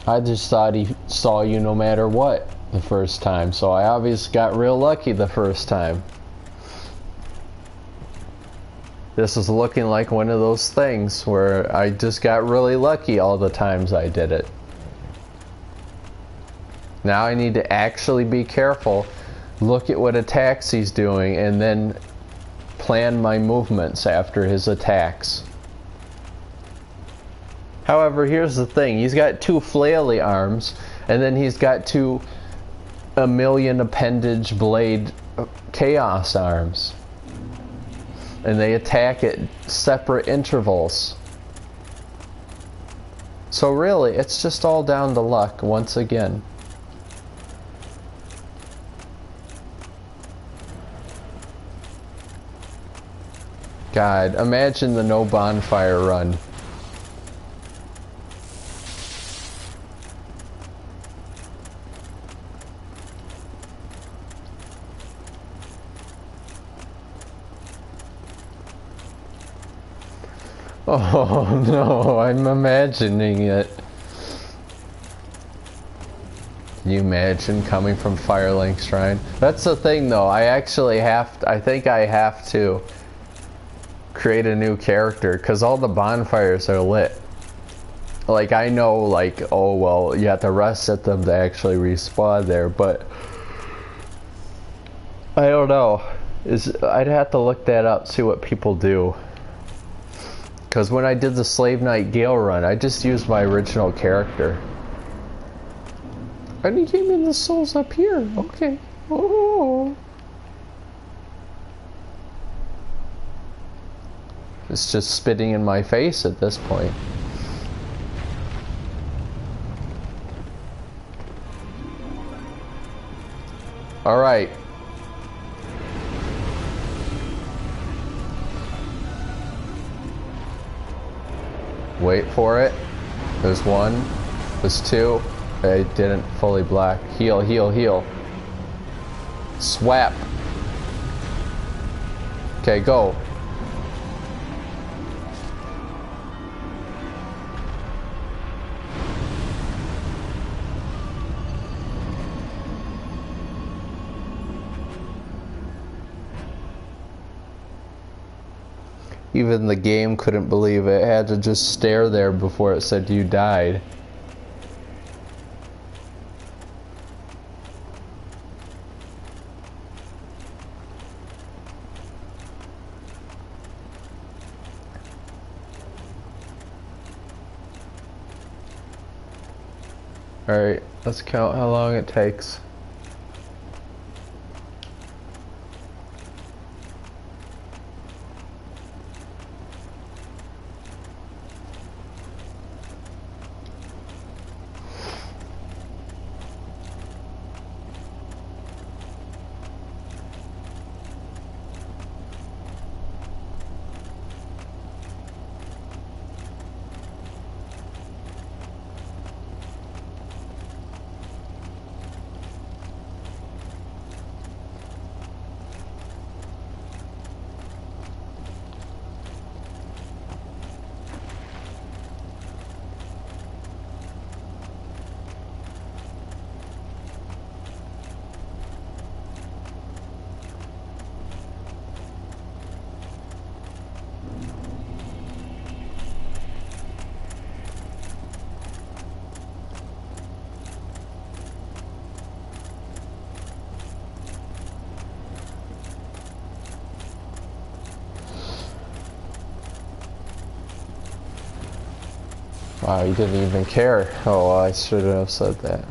I just thought he saw you no matter what the first time, so I obviously got real lucky the first time. This is looking like one of those things where I just got really lucky all the times I did it. Now I need to actually be careful, look at what attacks he's doing, and then plan my movements after his attacks. However, here's the thing. He's got two flaily arms, and then he's got two a million appendage blade chaos arms. And they attack at separate intervals. So really, it's just all down to luck once again. God, imagine the no bonfire run. Oh no, I'm imagining it. Can you imagine coming from Firelink Shrine? That's the thing though, I think I have to create a new character, because all the bonfires are lit. Like, I know, like, oh well, you have to reset them to actually respawn there, but I don't know. I'd have to look that up, see what people do. Because when I did the Slave Knight Gale run, I just used my original character. And he gave me the souls up here. Okay. Oh. It's just spitting in my face at this point. Alright. Wait for it. There's one. There's two. I didn't fully black. Heal, heal, heal. Swap. Okay, go. Even the game couldn't believe it. It had to just stare there before it said you died. Alright, let's count how long it takes. Wow, you didn't even care. Oh, I should have said that.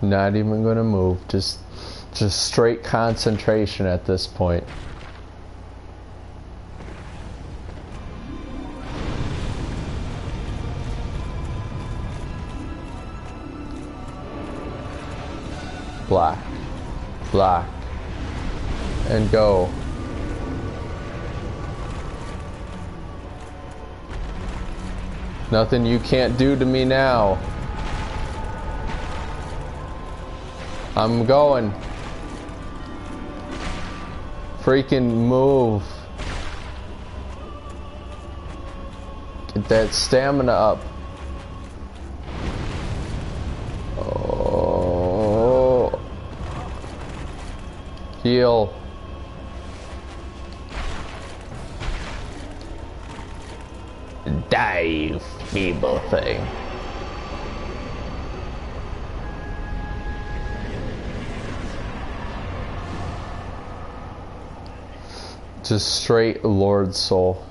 Not even gonna move, just straight concentration at this point. Block, block, and go. Nothing you can't do to me now. I'm going. Freaking move. Get that stamina up. Oh. Heal. Die, you feeble thing. Just straight Lord Soul.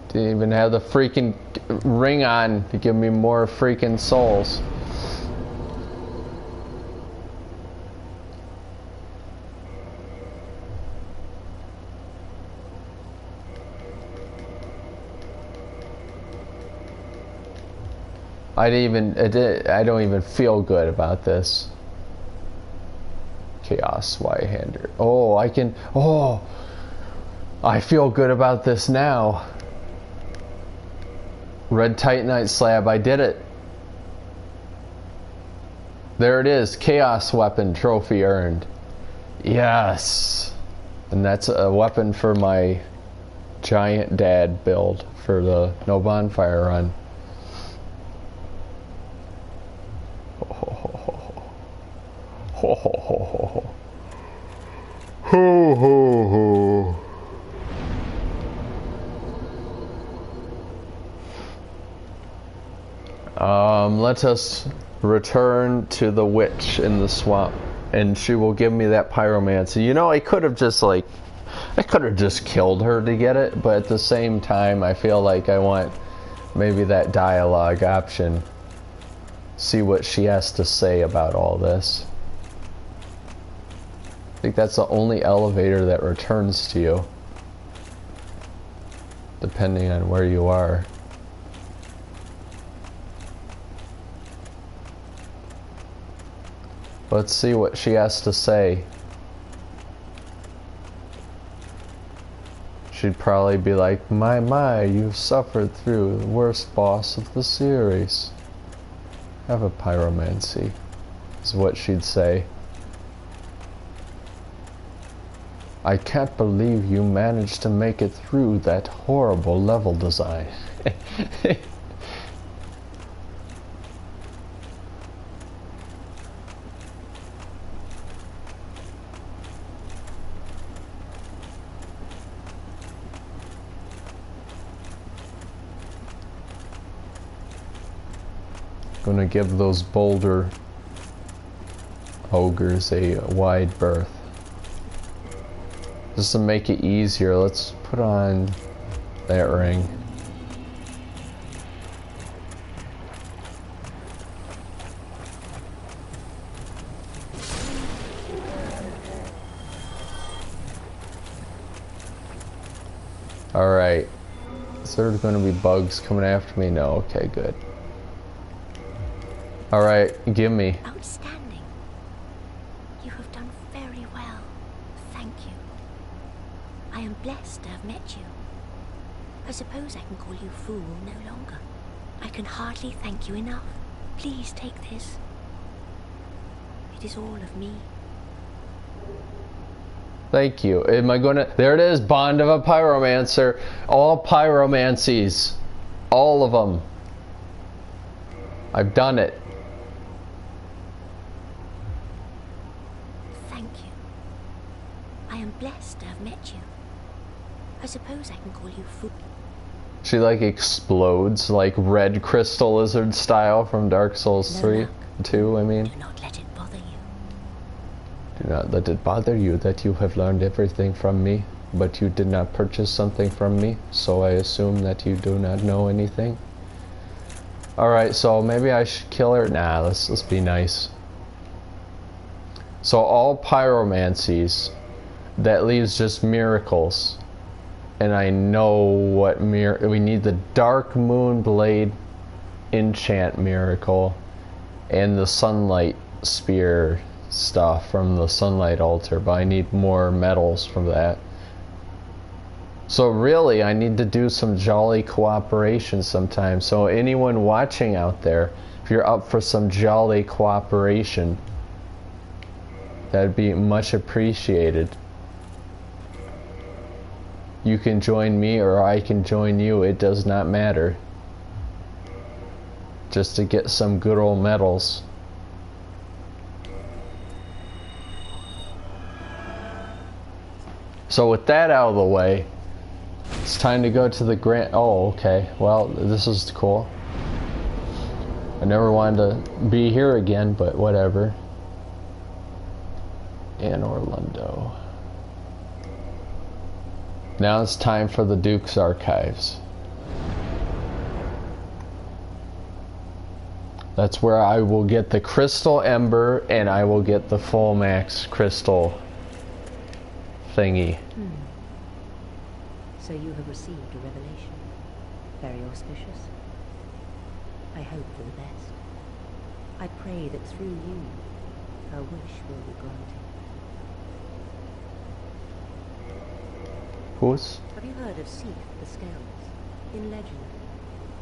Didn't even have the freaking ring on to give me more freaking souls. I don't even feel good about this. Chaos Swihand. Oh, I feel good about this now. Red Titanite slab, I did it. There it is. Chaos weapon trophy earned. Yes. And that's a weapon for my giant dad build for the no bonfire run. Ho ho ho ho ho. Ho ho ho ho ho. Ho ho ho. Let us return to the witch in the swamp, and she will give me that pyromancy. You know, I could have just killed her to get it, but at the same time, I feel like I want maybe that dialogue option. See what she has to say about all this. I think that's the only elevator that returns to you, depending on where you are. Let's see what she has to say. She'd probably be like, my, you've suffered through the worst boss of the series. Have a pyromancy, is what she'd say. I can't believe you managed to make it through that horrible level design. Gonna give those boulder ogres a wide berth. Just to make it easier, let's put on that ring. Alright. Is there gonna be bugs coming after me? No, okay, good. Alright, give me. Outstanding. You have done very well. Thank you. I am blessed to have met you. I suppose I can call you fool no longer. I can hardly thank you enough. Please take this. It is all of me. Thank you. Am I gonna... There it is, Bond of a Pyromancer. All pyromancies. All of them. I've done it. Thank you. I am blessed to have met you. I suppose I can call you fool. She like explodes like red crystal lizard style from Dark Souls 3, 2, I mean. Do not let it bother you. Do not let it bother you that you have learned everything from me, but you did not purchase something from me, so I assume that you do not know anything. Alright, so maybe I should kill her. Nah, let's be nice. So all pyromancies, that leaves just miracles. And I know what we need the Dark Moon Blade enchant miracle and the Sunlight Spear stuff from the Sunlight Altar, but I need more medals from that. So really, I need to do some jolly cooperation sometime. So anyone watching out there, if you're up for some jolly cooperation, that'd be much appreciated. You can join me or I can join you, it does not matter. Just to get some good old medals. So with that out of the way, it's time to go to the Grand... Oh, okay. Well, this is cool. I never wanted to be here again, but whatever. In Orlando. Now it's time for the Duke's Archives. That's where I will get the Crystal Ember and I will get the full max crystal thingy. So you have received a revelation. Very auspicious. I hope for the best. I pray that through you, her wish will be granted. Who's? Have you heard of Seath the Scales? In legend,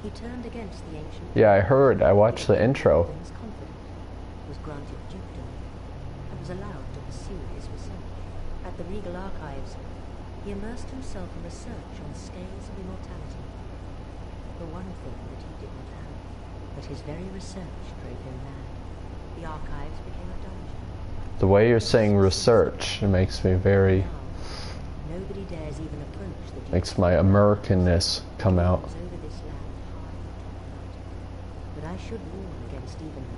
he turned against the ancient... Yeah, I heard. I watched the intro. ...confident, was granted dukedom and was allowed to pursue his research. At the Regal Archives, he immersed himself in research on scales of immortality. The one thing that he did not have, but his very research drove him mad. The archives became a dungeon. The way you're saying research, it makes me very... Nobody dares even approach the makes my Americanness come out. over this land high and but I should warn against even an approach.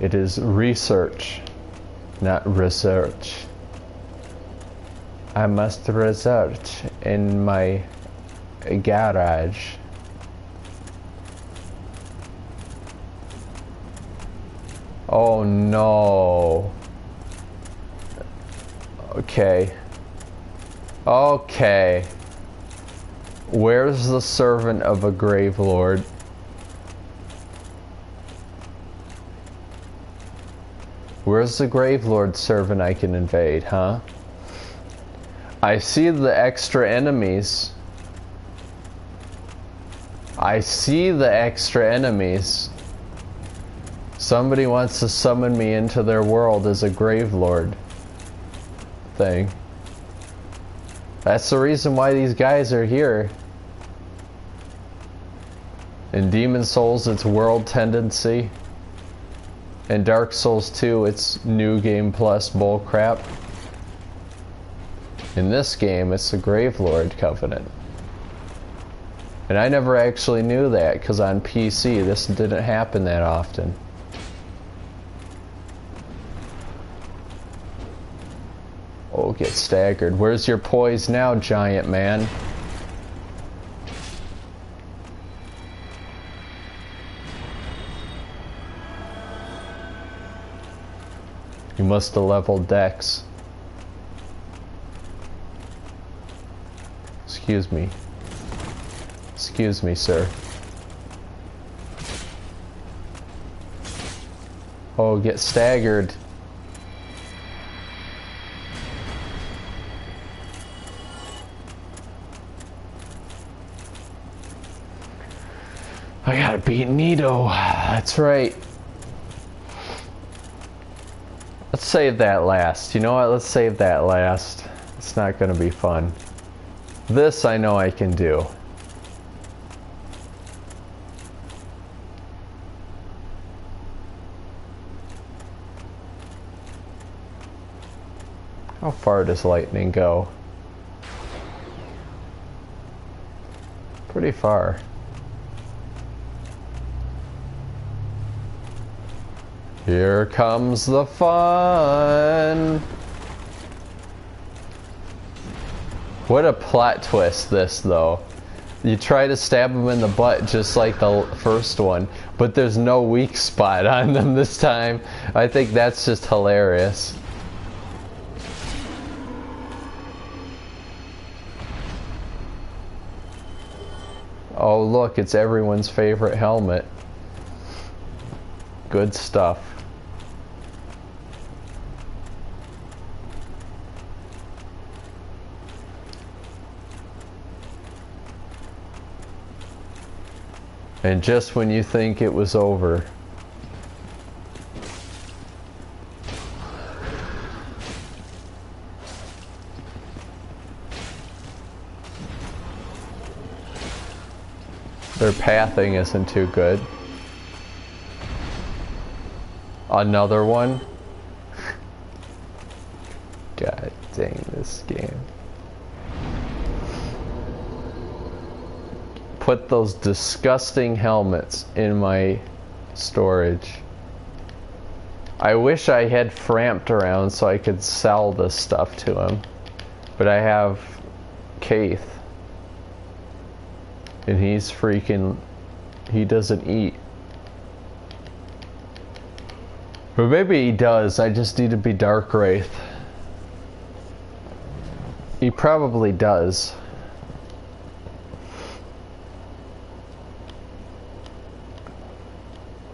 It is research, not research. I must research in my garage. Oh no. Okay. Okay. Where's the servant of a grave lord? Where's the grave lord servant I can invade, huh? I see the extra enemies. I see the extra enemies. Somebody wants to summon me into their world as a grave lord thing. That's the reason why these guys are here. In Demon Souls, it's world tendency. In Dark Souls 2, it's new game plus bullcrap. In this game, it's the Gravelord Covenant. And I never actually knew that, because on PC, this didn't happen that often. Oh, get staggered. Where's your poise now, giant man? You must have leveled Dex. Excuse me. Excuse me, sir. Oh, get staggered. I gotta beat Nito. That's right. Let's save that last. You know what? Let's save that last. It's not gonna be fun. This I know I can do. How far does lightning go? Pretty far. Here comes the fun. What a plot twist this though. You try to stab him in the butt just like the first one, but there's no weak spot on them this time. I think that's just hilarious. Oh look, it's everyone's favorite helmet. Good stuff. And just when you think it was over, their pathing isn't too good. Another one? God dang this game. Put those disgusting helmets in my storage. I wish I had Framped around so I could sell this stuff to him. But I have Kaith. And he's freaking... he doesn't eat. But maybe he does, I just need to be Dark Wraith. He probably does.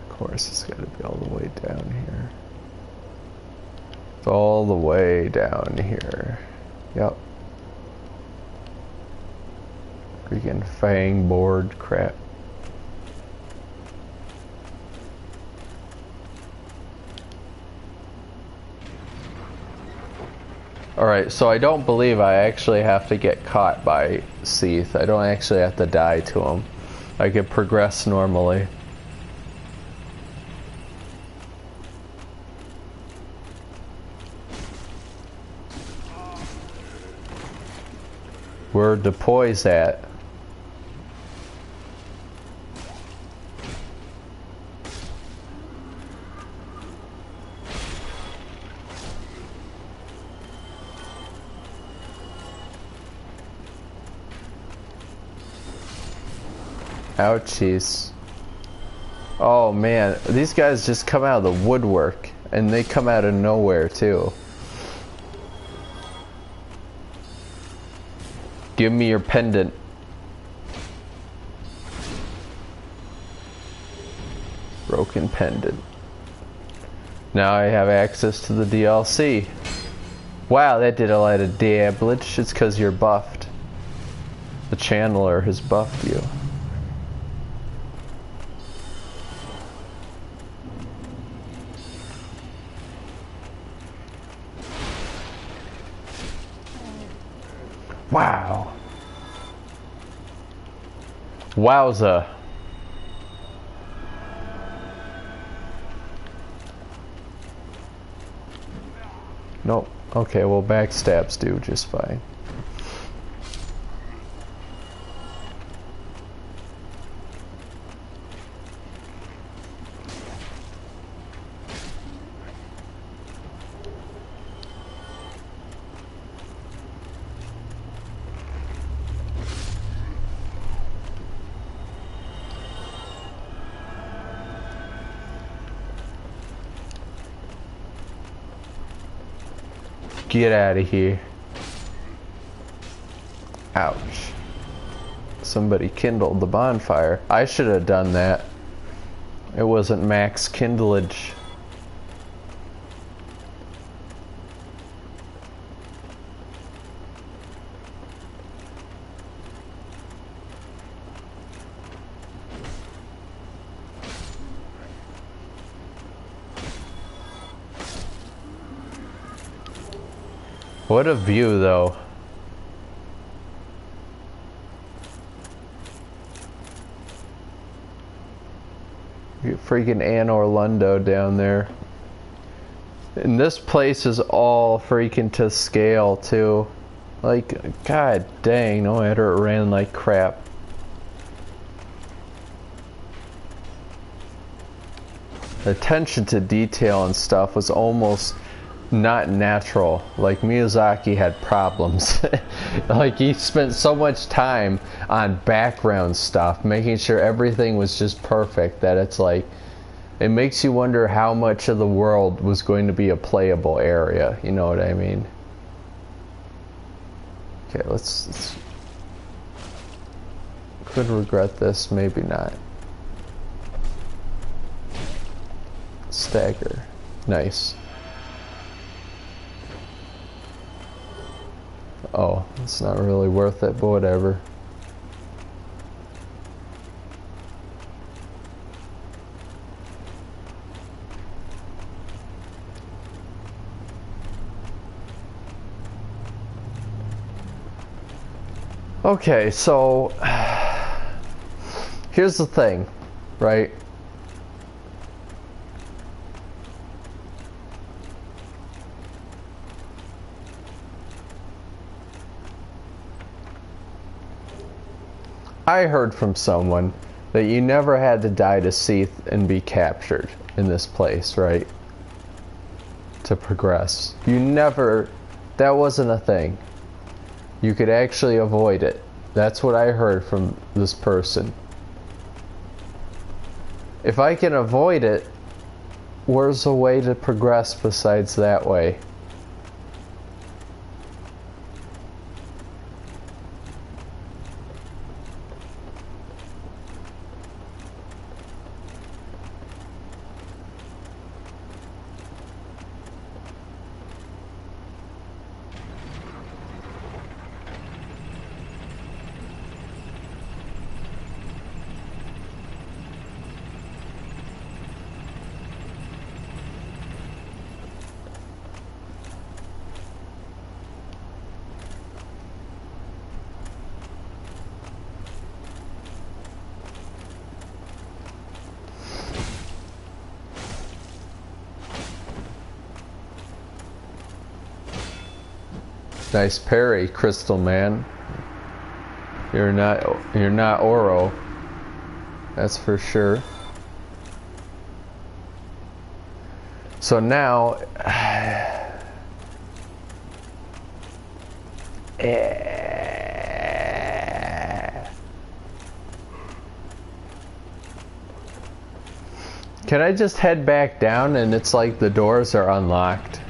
Of course, it's got to be all the way down here. It's all the way down here. Yep. Freaking fang board crap. Alright, so I don't believe I actually have to get caught by Seath. I don't actually have to die to him. I could progress normally. Where the poise at? Ouchies. Oh man, these guys just come out of the woodwork, and they come out of nowhere too. Give me your pendant. Broken pendant. Now I have access to the DLC. Wow, that did a lot of damage. It's because you're buffed. The channeler has buffed you. Wow. Wowza. Nope. Okay, well backstabs do just fine. Get out of here. Ouch. Somebody kindled the bonfire. I should have done that. It wasn't max kindlage. What a view, though. You freaking Anne Orlando down there. And this place is all freaking to scale, too. Like, god dang, no matter it ran like crap. The attention to detail and stuff was almost not natural. Like Miyazaki had problems. Like he spent so much time on background stuff, making sure everything was just perfect, that it's like, it makes you wonder how much of the world was going to be a playable area, you know what I mean? Okay, let's could regret this, maybe not. Stagger. Nice. Oh, it's not really worth it, but whatever. Okay, so here's the thing, right? I heard from someone that you never had to die to Seath and be captured in this place, right? To progress. You never, that wasn't a thing. You could actually avoid it. That's what I heard from this person. If I can avoid it, where's a way to progress besides that way? Nice parry, Crystal Man. You're not Oro. That's for sure. So now can I just head back down and it's like the doors are unlocked?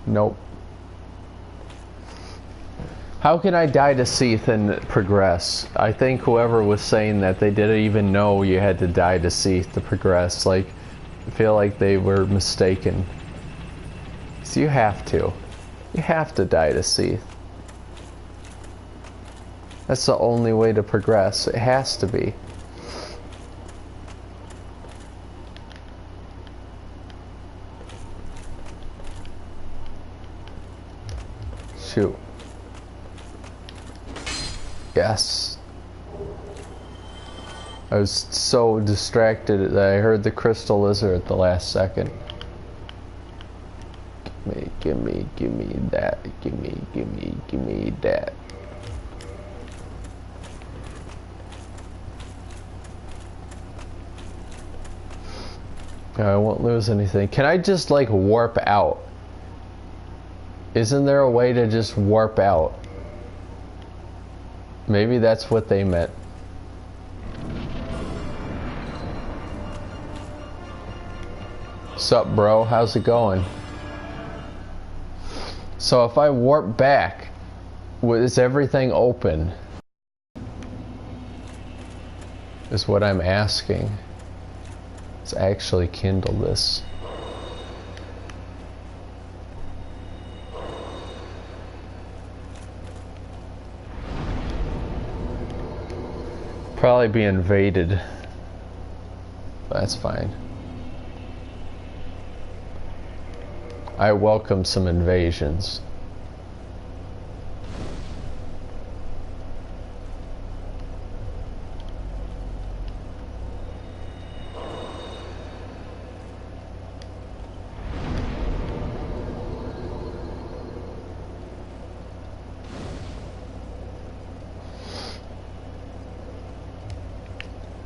Nope. How can I die to Seath and progress? I think whoever was saying that, they didn't even know you had to die to Seath to progress. Like, I feel like they were mistaken. So you have to. You have to die to Seath. That's the only way to progress. It has to be. Shoot. Yes. I was so distracted that I heard the crystal lizard at the last second. Give me that. Give me that. I won't lose anything. Can I just like warp out? Isn't there a way to just warp out? Maybe that's what they meant. Sup, bro? How's it going? So if I warp back, is everything open? Is what I'm asking. Let's actually kindle this. Probably be invaded. That's fine. I welcome some invasions.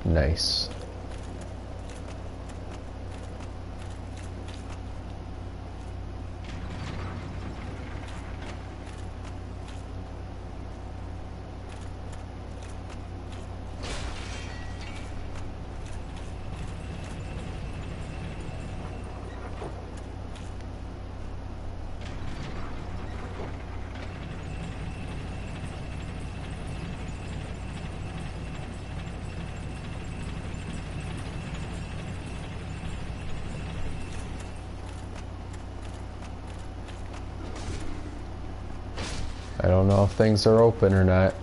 Nice. I don't know if things are open or not.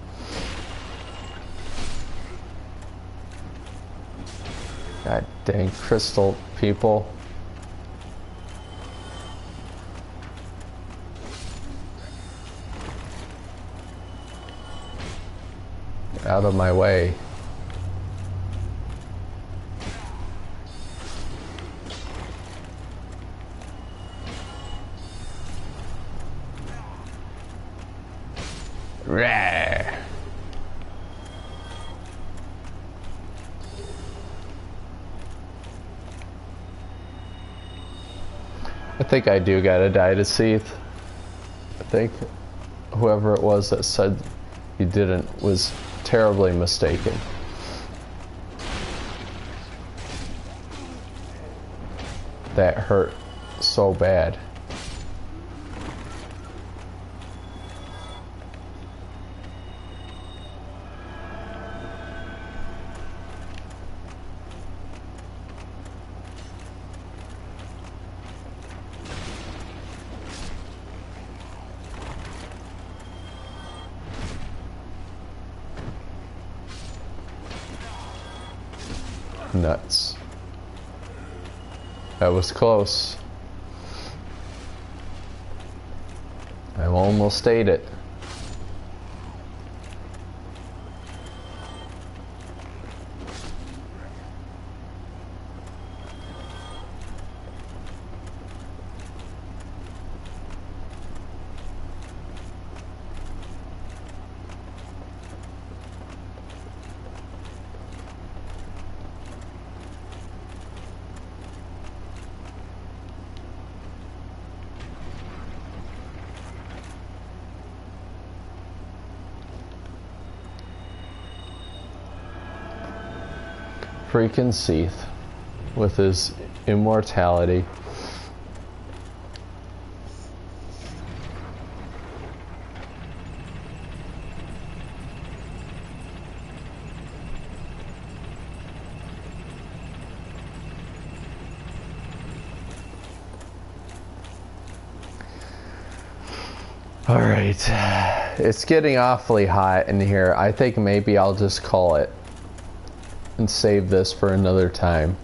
God dang crystal people. Get out of my way. Rah. I think I do gotta die to Seath. I think whoever it was that said you didn't was terribly mistaken. That hurt so bad. Nuts. That was close. I almost ate it. freaking Seath with his immortality. Alright, it's getting awfully hot in here. I think maybe I'll just call it and save this for another time.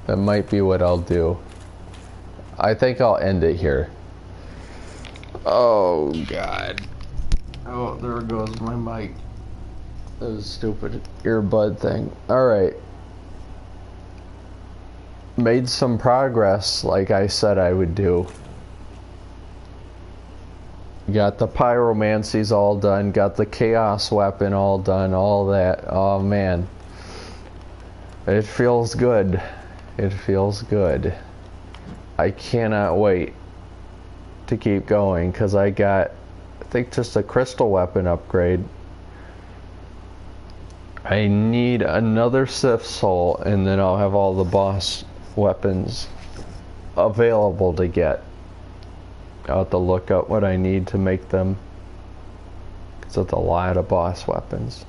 That might be what I'll do. I think I'll end it here. Oh God. Oh, there goes my mic. That was a stupid earbud thing. Alright. Made some progress like I said I would do. Got the pyromancies all done, got the chaos weapon all done, all that. Oh man. It feels good. It feels good. I cannot wait to keep going because I got, I think, just a crystal weapon upgrade. I need another Sith soul and then I'll have all the boss weapons available to get. I'll have to look up what I need to make them, because it's a lot of boss weapons.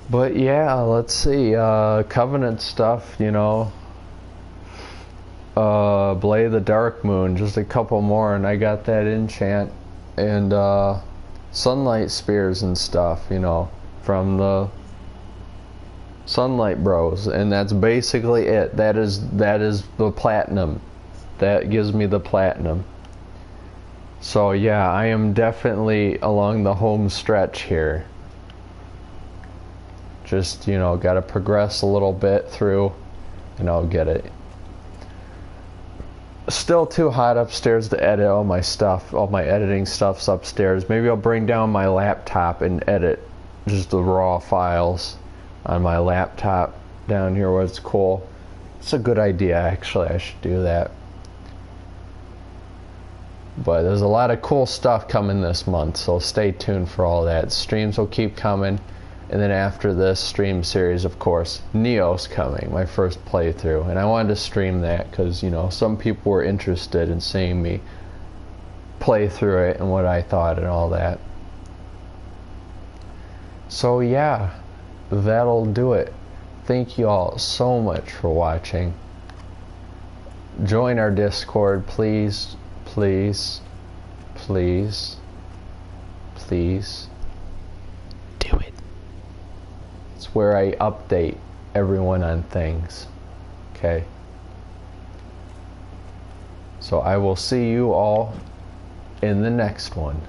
But yeah, let's see, Covenant stuff, you know, Blade of the Dark Moon, just a couple more and I got that enchant, and Sunlight Spears and stuff, you know, from the Sunlight Bros, and that's basically it. That is the platinum. That gives me the platinum. So yeah, I am definitely along the home stretch here. Just, you know, gotta progress a little bit through and I'll get it. Still too hot upstairs to edit all my stuff. All my editing stuff's upstairs. Maybe I'll bring down my laptop and edit just the raw files on my laptop down here where it's cool. It's a good idea, actually. I should do that. But there's a lot of cool stuff coming this month, so stay tuned for all that. Streams will keep coming, and then after this stream series, of course, Neo's coming, my first playthrough, and I wanted to stream that because, you know, some people were interested in seeing me play through it and what I thought and all that. So yeah, that'll do it. Thank you all so much for watching. Join our Discord, please, please, please, please. Do it. It's where I update everyone on things. Okay? So I will see you all in the next one.